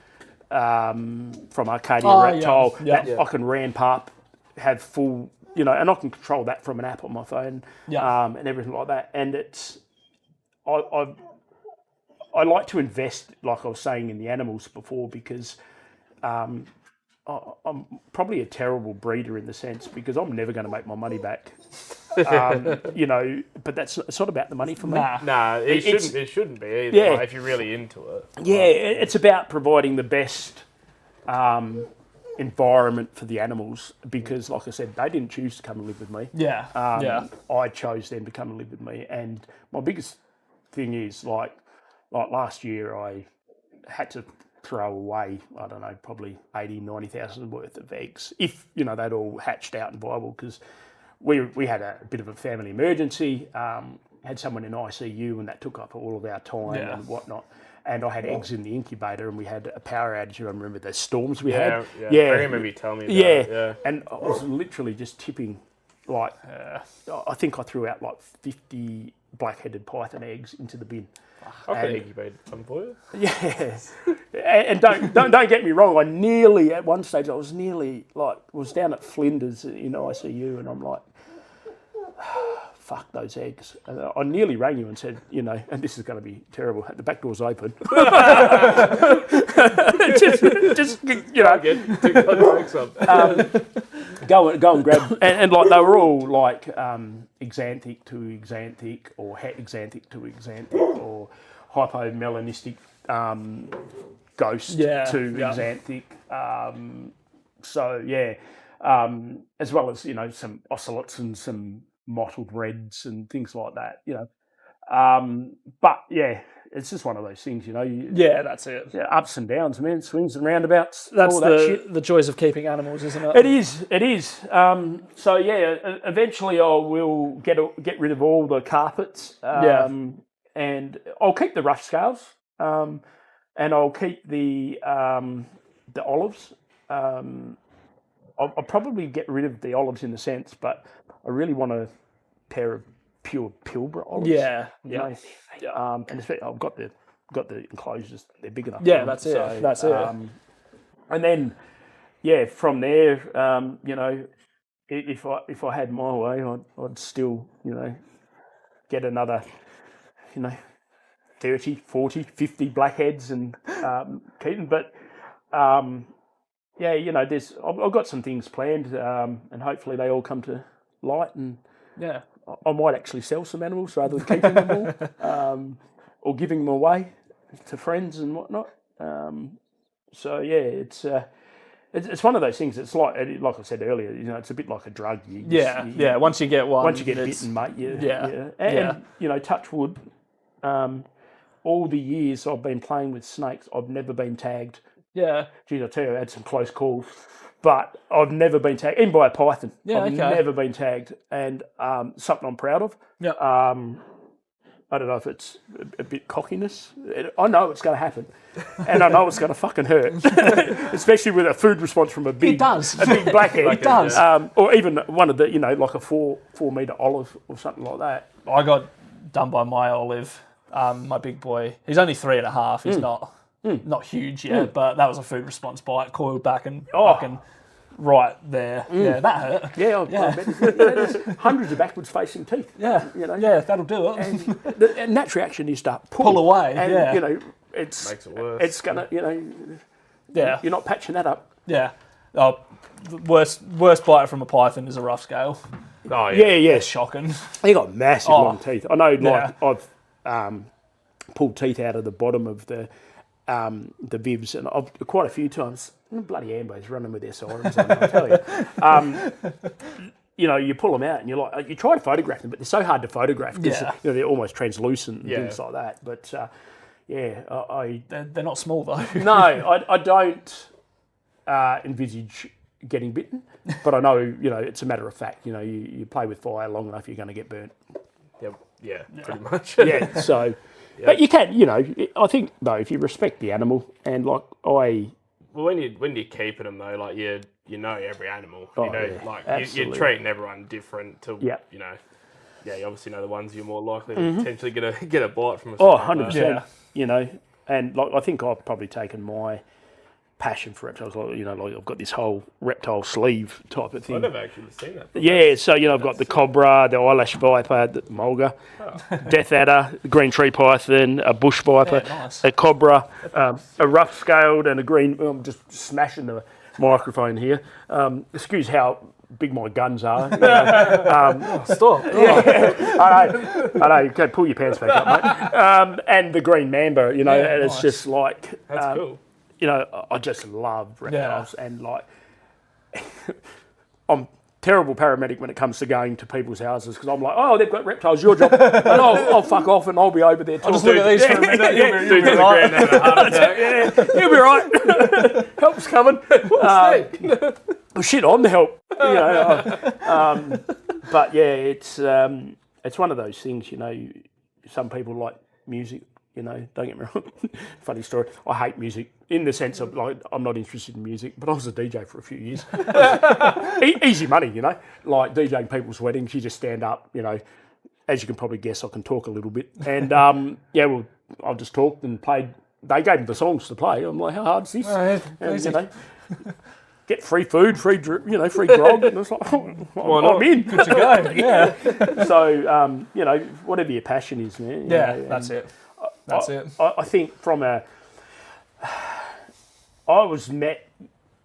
from Arcadia Reptile that I can ramp up, have full, and I can control that from an app on my phone, and everything like that. And it's I like to invest, like I was saying, in the animals before, because I'm probably a terrible breeder in the sense because I'm never going to make my money back. But it's not about the money for me. Nah, it shouldn't be either. Yeah. If you're really into it. Yeah, it's about providing the best environment for the animals because, like I said, they didn't choose to come and live with me. I chose them to come and live with me. And my biggest thing is, like last year, I had to throw away, I don't know, probably 80, 90,000 worth of eggs if, they'd all hatched out and viable because we had a bit of a family emergency, had someone in ICU and that took up all of our time and whatnot. And I had eggs in the incubator and we had a power outage. I remember the storms we had. Yeah, I remember you telling me that. Yeah. And I was literally just tipping, I think I threw out 50 black-headed python eggs into the bin. I could incubate some for you. Yeah, and don't get me wrong. I nearly at one stage was down at Flinders in ICU, and I'm like, fuck those eggs. And I nearly rang you and said, and this is going to be terrible. The back door's open. just go and grab, and they were all exanthic to exanthic, or het exanthic to exanthic, or hypomelanistic ghost to exanthic. As well as some ocelots and some mottled reds and things like that, But yeah, it's just one of those things, Yeah, that's it. Yeah, ups and downs, man, swings and roundabouts. That's all that shit. the joys of keeping animals, isn't it? It is. So yeah, eventually I will get rid of all the carpets. And I'll keep the rough scales. And I'll keep the olives. I'll probably get rid of the olives in the sense, but I really want a pair of pure Pilbara olives. Yeah. And especially, I've got the enclosures; they're big enough. Yeah, that's it. So, that's it. And then, from there, if I had my way, I'd still, get another, 30, 40, 50 blackheads and keep them. But I've got some things planned, and hopefully they all come to light. And I might actually sell some animals rather than keeping them all, or giving them away to friends and whatnot. It's one of those things. It's like I said earlier, it's a bit like a drug. Once you get one, once you get bitten, mate, and touch wood. All the years I've been playing with snakes, I've never been tagged. Yeah. Geez, I tell you, I had some close calls, but I've never been tagged, even by a python. I've never been tagged, and something I'm proud of. Yeah. I don't know if it's a bit cockiness. I know it's going to happen, and I know it's going to fucking hurt, especially with a food response from a big blackhead. It does. Or even one of the, like a 4 metre olive or something like that. I got done by my olive, my big boy. He's only 3.5. He's not huge yet, but that was a food response bite. Coiled back and fucking right there. Yeah, that hurt. Yeah, I bet. There's hundreds of backwards facing teeth. Yeah, yeah, that'll do it. And the natural reaction is to pull away. And, it's makes it worse. It's gonna, you're not patching that up. Yeah. Oh, the worst bite from a python is a rough scale. Oh yeah. Yeah. Shocking. They got massive long teeth. I know, I've pulled teeth out of the bottom of the vivs, and I've quite a few times. Bloody ambos running with their sirens on, I tell you. You pull them out and you try to photograph them, but they're so hard to photograph because they're almost translucent and things like that. But they're not small though. No, I don't envisage getting bitten, but I know it's a matter of fact. You play with fire long enough, you're going to get burnt. Yeah, pretty much. Yeah, so. Yep. But you can, I think though, if you respect the animal and well, when you're keeping them though, like you know every animal, you're treating everyone different to you obviously know the ones you're more likely to potentially get a bite from. 100%. And I think I've probably taken my passion for reptiles. I've got this whole reptile sleeve type of thing. I've never actually seen that. Yeah, so I've got the cobra, the eyelash viper, the mulga, death adder, the green tree python, a bush viper, a cobra, a rough scaled, and a green. I'm just smashing the microphone here. Excuse how big my guns are. Stop. I know. You can pull your pants back up, mate. And the green mamba. And it's just like that's cool. I just love reptiles and I'm terrible paramedic when it comes to going to people's houses because I'm like, oh, they've got reptiles, your job, and I'll fuck off and I'll be over there. I'll just look at these for a minute. You'll be right. You'll be right. Help's coming. Shit, I'm the help. But yeah, it's one of those things. Some people like music. Don't get me wrong. Funny story. I hate music in the sense of I'm not interested in music, but I was a DJ for a few years. Easy money, like DJing people's weddings. You just stand up, As you can probably guess, I can talk a little bit, and I just talked and played. They gave me the songs to play. I'm like, how hard is this? And, get free food, free grog, and it's like, I'm in. Good to go. Yeah. So, whatever your passion is, man. That's it. That's it. I think I was met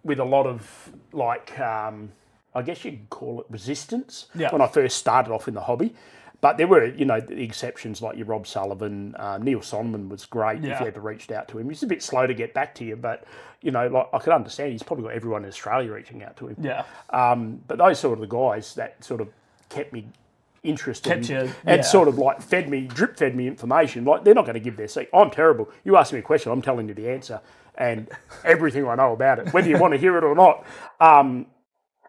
with a lot of I guess you could call it resistance when I first started off in the hobby. But there were, the exceptions like your Rob Sullivan, Neil Sonneman was great if you ever reached out to him. He's a bit slow to get back to you, but, I could understand he's probably got everyone in Australia reaching out to him. Yeah. But those sort of the guys that sort of kept me interested and sort of like drip fed me information. Like, they're not going to give their secret. I'm terrible. You ask me a question, I'm telling you the answer and everything I know about it, whether you want to hear it or not.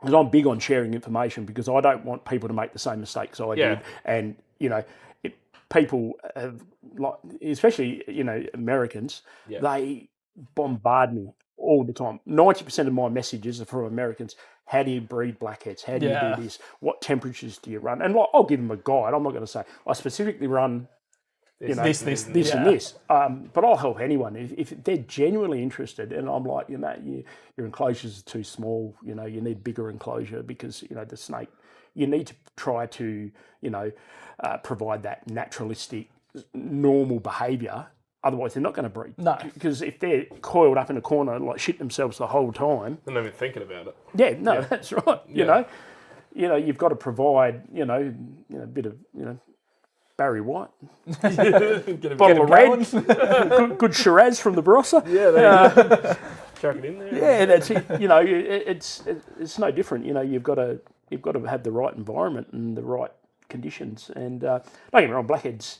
Because I'm big on sharing information, because I don't want people to make the same mistakes I did. And, people have, like, especially, Americans, they bombard me all the time. 90% of my messages are from Americans. How do you breed blackheads? How do you do this? What temperatures do you run? And like, I'll give them a guide. I'm not going to say I specifically run this and this. But I'll help anyone if they're genuinely interested. And I'm like, your enclosures are too small. You need bigger enclosure, because the snake. You need to try to provide that naturalistic, normal behaviour. Otherwise, they're not going to breed. No. Because if they're coiled up in a corner, like shit themselves the whole time. They're not even thinking about it. Yeah, no, that's right. You know, you've got to provide, a bit of, Barry White. Bottle of red. good Shiraz from the Barossa. Yeah, there you go. Chuck it in there. Yeah, that's it. It's no different. You've got to have the right environment and the right conditions. And don't get me wrong, blackheads,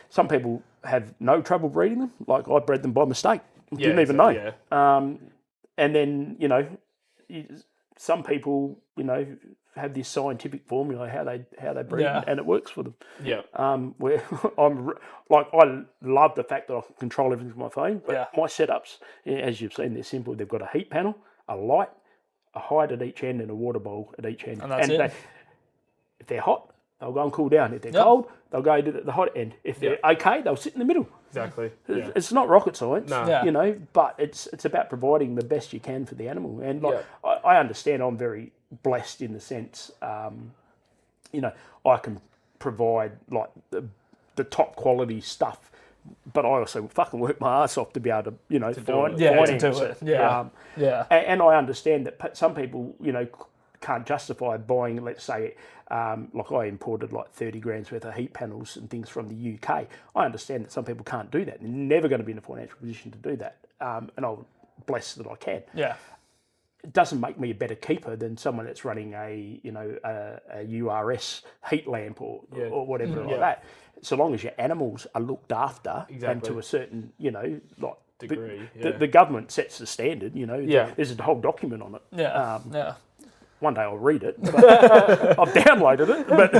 some people have no trouble breeding them. Like, I bred them by mistake. Didn't even know. Yeah. And then, some people, have this scientific formula how they breed, and it works for them. Yeah. Where I love the fact that I can control everything from my phone. But my setups, as you've seen, they're simple. They've got a heat panel, a light, a height at each end, and a water bowl at each end. And that's it. If they're hot, they'll go and cool down. If they're cold, they'll go to the hot end. If they're okay, they'll sit in the middle. Exactly. It's not rocket science, no. But it's about providing the best you can for the animal. And I understand, I'm very blessed in the sense, I can provide like the top quality stuff, but I also fucking work my ass off to be able to, finance it. Yeah. And I understand that some people, can't justify buying, let's say, like I imported like 30 grams worth of heat panels and things from the UK. I understand that some people can't do that. They're never going to be in a financial position to do that. And I'm blessed that I can. Yeah. It doesn't make me a better keeper than someone that's running a URS heat lamp or whatever like that. So long as your animals are looked after and to a certain, degree. The government sets the standard, there's a whole document on it. Yeah. One day I'll read it. But I've downloaded it, but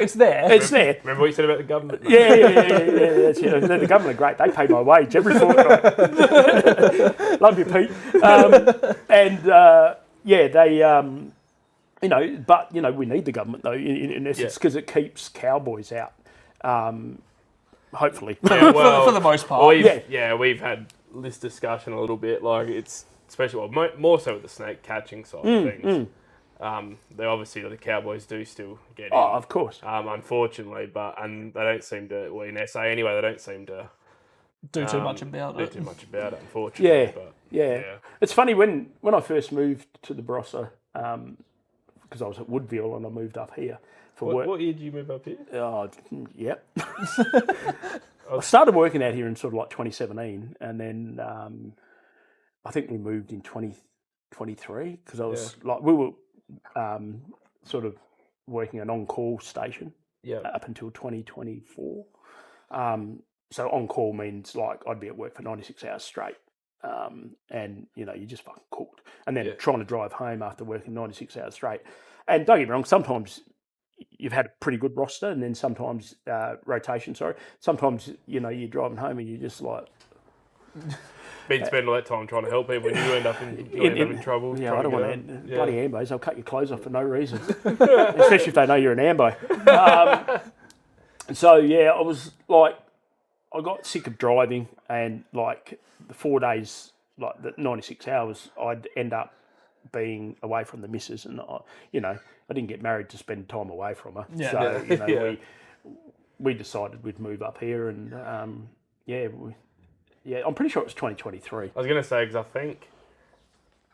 it's there. It's there. Remember what you said about the government? Yeah. The government are great. They pay my wage every fortnight. Love you, Pete. They, we need the government though in essence, because it keeps cowboys out. Hopefully, for the most part. We've had this discussion a little bit. Like, it's especially more so with the snake catching side of things. They obviously, the cowboys do still get in. Oh, of course. Unfortunately, and they don't seem to. Well, in SA anyway, they don't seem to do too much about it. Unfortunately. Yeah. It's funny when I first moved to the Barossa, because I was at Woodville and I moved up here for work. What year did you move up here? I started working out here in sort of like 2017, and then I think we moved in 2023 because I was we were sort of working an on-call station up until 2024. So on-call means like I'd be at work for 96 hours straight. And you just fucking cooked, and then trying to drive home after working 96 hours straight. And don't get me wrong, sometimes you've had a pretty good roster, and then sometimes rotation. Sometimes you're driving home and you're just like been spending all that time trying to help people, and you end up in trouble. Yeah, I don't want to bloody ambos. They'll cut your clothes off for no reason, especially if they know you're an ambo. I was like, I got sick of driving, and like the 4 days, like the 96 hours, I'd end up being away from the missus, and I didn't get married to spend time away from her. Yeah. So we decided we'd move up here, and I'm pretty sure it was 2023. I was going to say, because I think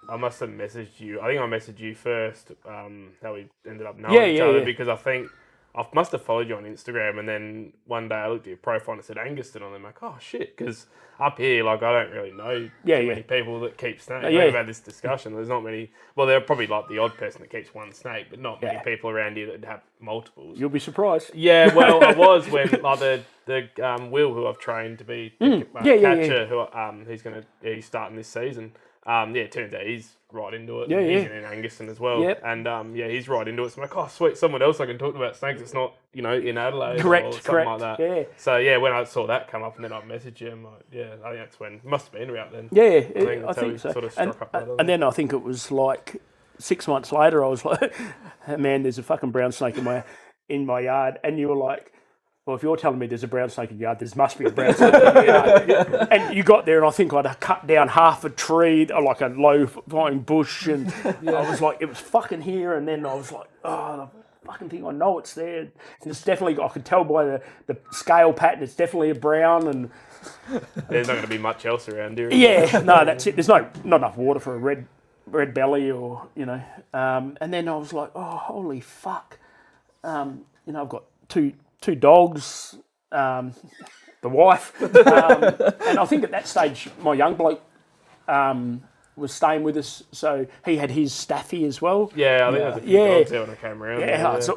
I must have messaged you. I think I messaged you first. How we ended up knowing each other, because I think I must have followed you on Instagram, and then one day I looked at your profile and it said Anguston on them. Like, oh shit, because up here, like, I don't really know many people that keep snakes. We've had this discussion. There's not many. Well, they're probably like the odd person that keeps one snake, but not many people around here that have multiples. You'll be surprised. Yeah, well, I was when like the Will, who I've trained to be catcher, who he's starting this season. It turns out he's right into it. He's in Anguston as well. Yep. And he's right into it. So I'm like, oh sweet, someone else I can talk about snakes. It's not, in Adelaide or something like that. Yeah. So when I saw that come up and then I messaged you, I'm like, I think that's when, must have been about then. Yeah, I think so. Sort of struck up and then I think it was like 6 months later, I was like, man, there's a fucking brown snake in my yard. And you were like, well, if you're telling me there's a brown snake in your yard, there must be a brown snake in your yard. And you got there, and I think I'd cut down half a tree, like a low-lying bush, and I was like, it was fucking here, and then I was like, oh, the fucking thing, I know it's there. And it's definitely, I could tell by the scale pattern, it's definitely a brown, and... There's not going to be much else around here. No, that's it. There's not enough water for a red belly or, and then I was like, oh, holy fuck. I've got two dogs, the wife, and I think at that stage my young bloke was staying with us, so he had his staffy as well. Yeah, I think there's a few dogs there when I came around.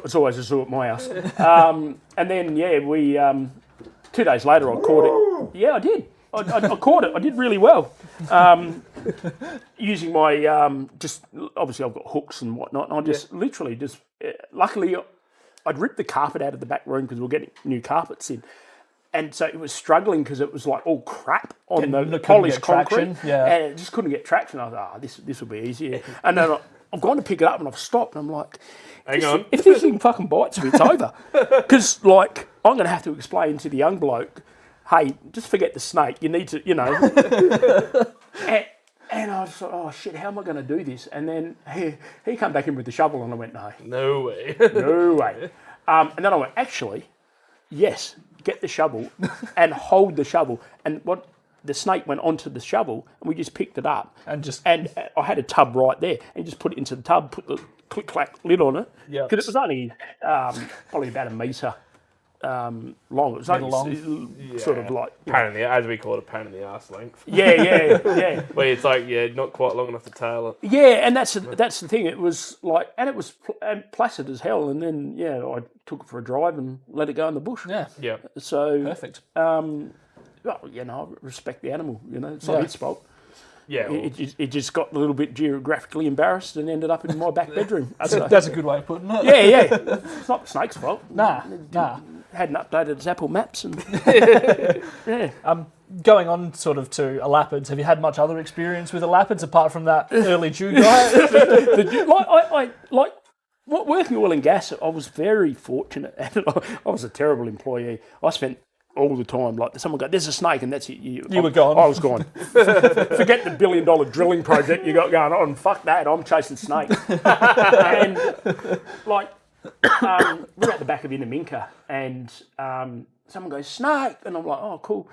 It's always a zoo at my house. And then we 2 days later I caught it. Yeah, I did. I caught it. I did really well. Using my just obviously I've got hooks and whatnot. And I just literally luckily. I'd ripped the carpet out of the back room because we were getting new carpets in. And so it was struggling because it was like all crap on the polished concrete. And it just couldn't get traction. I was like, this will be easier. And then I've gone to pick it up and I've stopped and I'm like, if this thing fucking bites me, it's over. Because, like, I'm going to have to explain to the young bloke, hey, just forget the snake. You need to, And I was like, oh shit, how am I going to do this? And then he came back in with the shovel and I went, no. No way. No way. And then I went, actually, yes, get the shovel and hold the shovel. And the snake went onto the shovel and we just picked it up. And I had a tub right there and just put it into the tub, put the click-clack lid on it. Yeah. Because it was only probably about a metre long. It was only sort of like... as we call it, a pain in the arse length. Yeah. Where it's like, not quite long enough to tail it. Yeah, and that's the thing. It was like... And it was placid as hell. And then, I took it for a drive and let it go in the bush. Yeah. So... Perfect. I respect the animal, It's not its fault. Yeah, well, it just got a little bit geographically embarrassed and ended up in my back bedroom. That's a good way of putting it. Yeah. It's not the snake's fault. Nah. Hadn't updated its Apple Maps. And going on sort of to elapids, have you had much other experience with elapids apart from that early Jew guy? Working oil and gas, I was very fortunate. I was a terrible employee. I spent all the time, like someone go, there's a snake, and that's it. You were gone. I was gone. Forget the $1 billion drilling project you got going on. Fuck that. I'm chasing snakes. And we're at the back of Inaminka, and someone goes, snake, and I'm like, oh, cool.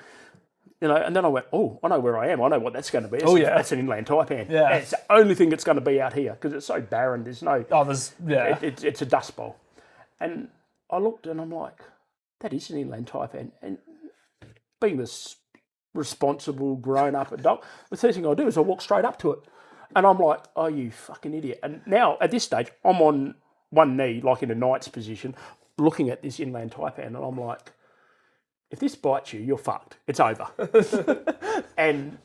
And then I went, oh, I know where I am. I know what that's going to be. That's an inland taipan. Yeah. And it's the only thing that's going to be out here because it's so barren. There's no. It's a dust bowl. And I looked, and I'm like, that is an inland taipan. And being this responsible, grown-up adult, the first thing I do is I walk straight up to it. And I'm like, oh, you fucking idiot. And now, at this stage, I'm on one knee, like in a knight's position, looking at this inland taipan, and I'm like, if this bites you, you're fucked. It's over. And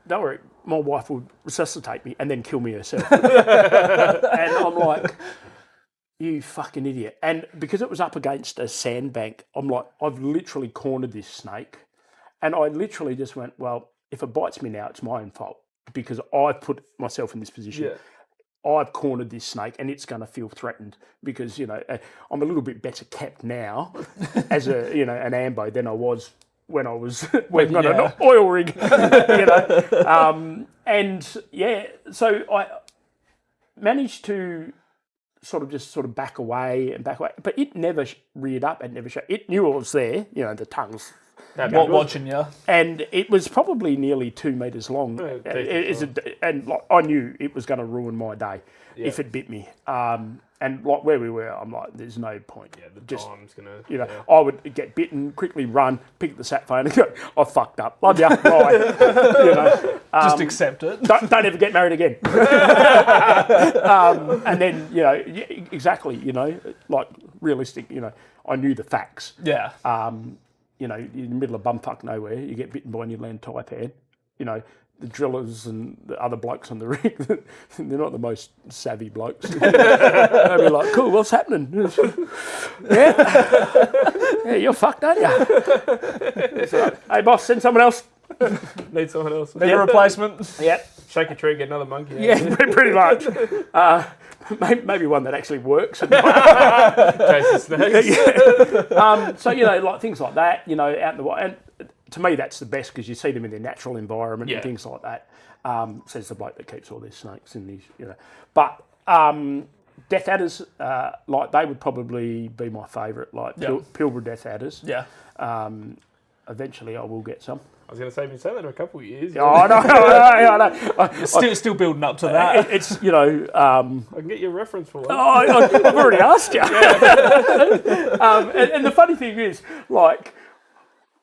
don't worry, my wife will resuscitate me and then kill me herself. And I'm like, you fucking idiot. And because it was up against a sandbank, I'm like, I've literally cornered this snake. And I literally just went, well, if it bites me now, it's my own fault because I've put myself in this position. Yeah. I've cornered this snake and it's going to feel threatened because, I'm a little bit better kept now as an ambo than I was when I was working on an oil rig, so I managed to sort of back away, but it never reared up and never showed. It knew I was there, the tongue's watching you. And it was probably nearly 2 metres long. And I knew it was going to ruin my day if it bit me. And like where we were, I'm like, there's no point. Yeah, the Just, time's gonna. You know, I would get bitten, quickly run, pick up the sat phone, and go, I fucked up. Love ya, bye. You know, just accept it. Don't ever get married again. And then, you know, exactly, you know, like realistic, you know, I knew the facts. Yeah. You know, in the middle of bumfuck nowhere, you get bitten by an inland taipan. You know, the drillers and the other blokes on the rig, they're not the most savvy blokes. They'll be like, cool, what's happening? Yeah, you're fucked, aren't you? So, hey, boss, send someone else. Need someone else. Need a replacement. Yeah. Shake a tree, get another monkey. Yeah, pretty much. Maybe one that actually works. Chase the snakes. Yeah. So, you know, like things like that, you know, out in the wild. And to me, that's the best because you see them in their natural environment and things like that. Says the bloke that keeps all these snakes in these, you know. But death adders, like they would probably be my favourite, like Pilbara death adders. Yeah. Eventually, I will get some. I was going to say, you've been saying that in a couple of years. Oh, I know. Still building up to that. It's, you know... I can get you a reference for one. I've already asked you. And the funny thing is, like,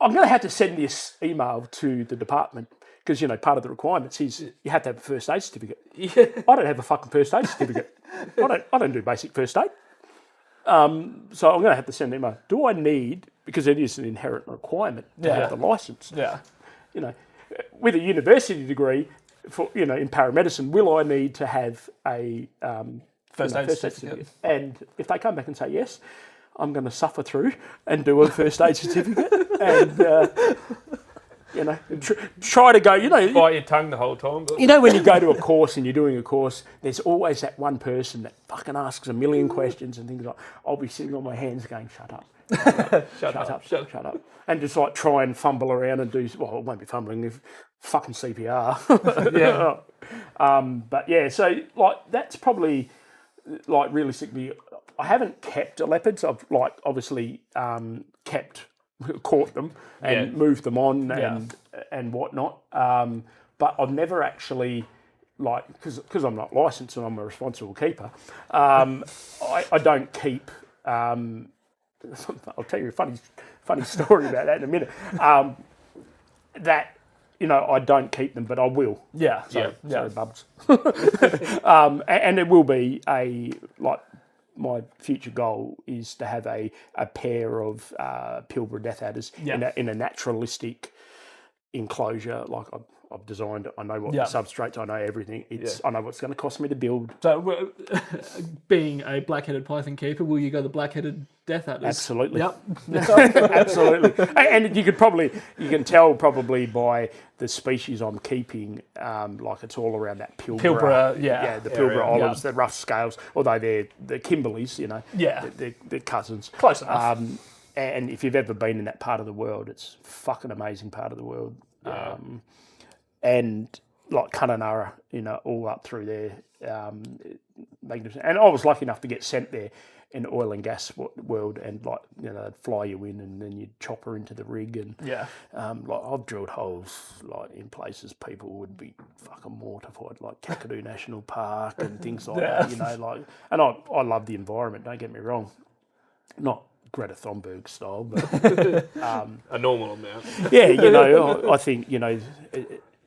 I'm going to have to send this email to the department because, you know, part of the requirements is you have to have a first aid certificate. Yeah. I don't have a fucking first aid certificate. I don't do basic first aid. So I'm going to have to send an email. Do I need, because it is an inherent requirement to have the licence. Yeah. You know, with a university degree, for you know, in paramedicine, will I need to have a first aid certificate? And if they come back and say yes, I'm going to suffer through and do a first aid certificate and you know, try to go. You know, bite your tongue the whole time. But... You know, when you go to a course and you're doing a course, there's always that one person that fucking asks a million questions and things like. I'll be sitting on my hands going, "Shut up." Shut up. And just like try and fumble around and do, well, it won't be fumbling, if fucking CPR. Yeah. But yeah, so like that's probably like realistically, I haven't kept leopards. I've like obviously caught them and moved them on and whatnot. But I've never actually like, because I'm not licensed and I'm a responsible keeper, I don't keep... I'll tell you a funny story about that in a minute. That, you know, I don't keep them, but I will. Yeah. So bubs. And it will be my future goal is to have a pair of Pilbara death adders in a naturalistic enclosure. Like I've designed it. I know what the substrates. I know everything. I know what's going to cost me to build. So, being a black-headed python keeper, will you go the black-headed death adders? Absolutely. Yep. Absolutely. And you can tell probably by the species I'm keeping, like it's all around that Pilbara. The Pilbara olives, the rough scales. Although they're Kimberleys, you know. Yeah. They're cousins. Close enough. And if you've ever been in that part of the world, it's a fucking amazing part of the world. Yeah. And like Kununurra, you know, all up through there, magnificent. And I was lucky enough to get sent there in the oil and gas world, and like, you know, they'd fly you in, and then you'd chopper into the rig, and like I've drilled holes like in places people would be fucking mortified, like Kakadu National Park and things like that, you know, like. And I love the environment. Don't get me wrong, not Greta Thunberg style, but a normal amount. Yeah, you know, I think, you know,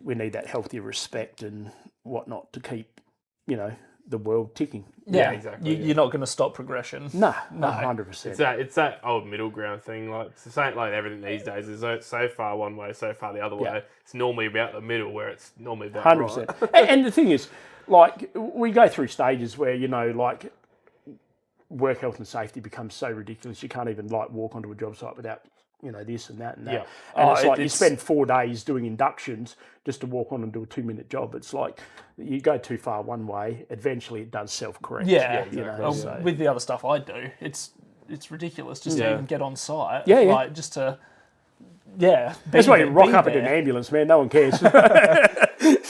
we need that healthy respect and whatnot to keep, you know, the world ticking. Yeah, exactly. You're not going to stop progression. No, 100%. It's that old middle ground thing. Like it's the same, like everything these days is so far one way, so far the other way. It's normally about the middle, where it's normally about 100%. Right. And the thing is, like, we go through stages where, you know, like, work health and safety becomes so ridiculous you can't even like walk onto a job site without, you know, this and that and that. Yeah. And it's like you spend 4 days doing inductions just to walk on and do a 2-minute job. It's like you go too far one way, eventually it does self-correct. Yeah, you know, so. With the other stuff I do, it's ridiculous just to even get on site. Yeah, yeah. Like just to that's why you rock up in an ambulance, man. No one cares.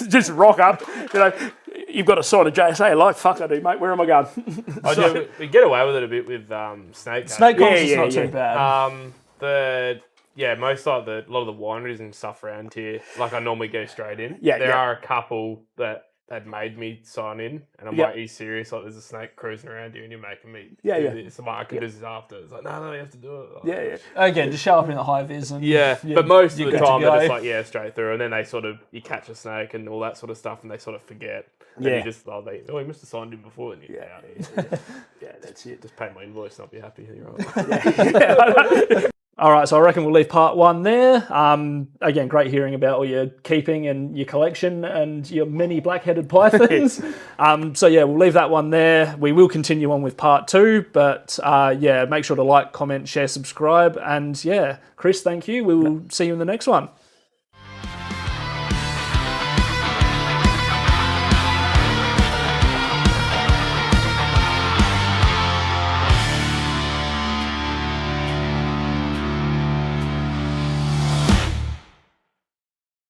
Just rock up, you know. You've got to sign a JSA. Like, fuck I do, mate. Where am I going? We get away with it a bit with snake. Snake comps is not too bad. Most like a lot of the wineries and stuff around here. Like I normally go straight in. Yeah, there are a couple that they'd made me sign in, and I'm like, "Are you serious? Like, there's a snake cruising around you, and you're making me do this. I'm like, I can do this after." It's like, no, you have to do it. Like, Again, just show up in the high vis and but most of the time they're just like, straight through, and then they sort of you catch a snake and all that sort of stuff, and they sort of forget. And you just you must have signed in before, and that's it. Just pay my invoice, and I'll be happy. You're right. All right, so I reckon we'll leave part 1 there. Again, great hearing about all your keeping and your collection and your many black-headed pythons. So yeah, we'll leave that one there. We will continue on with part 2, but make sure to like, comment, share, subscribe, and Chris, thank you. We will see you in the next one.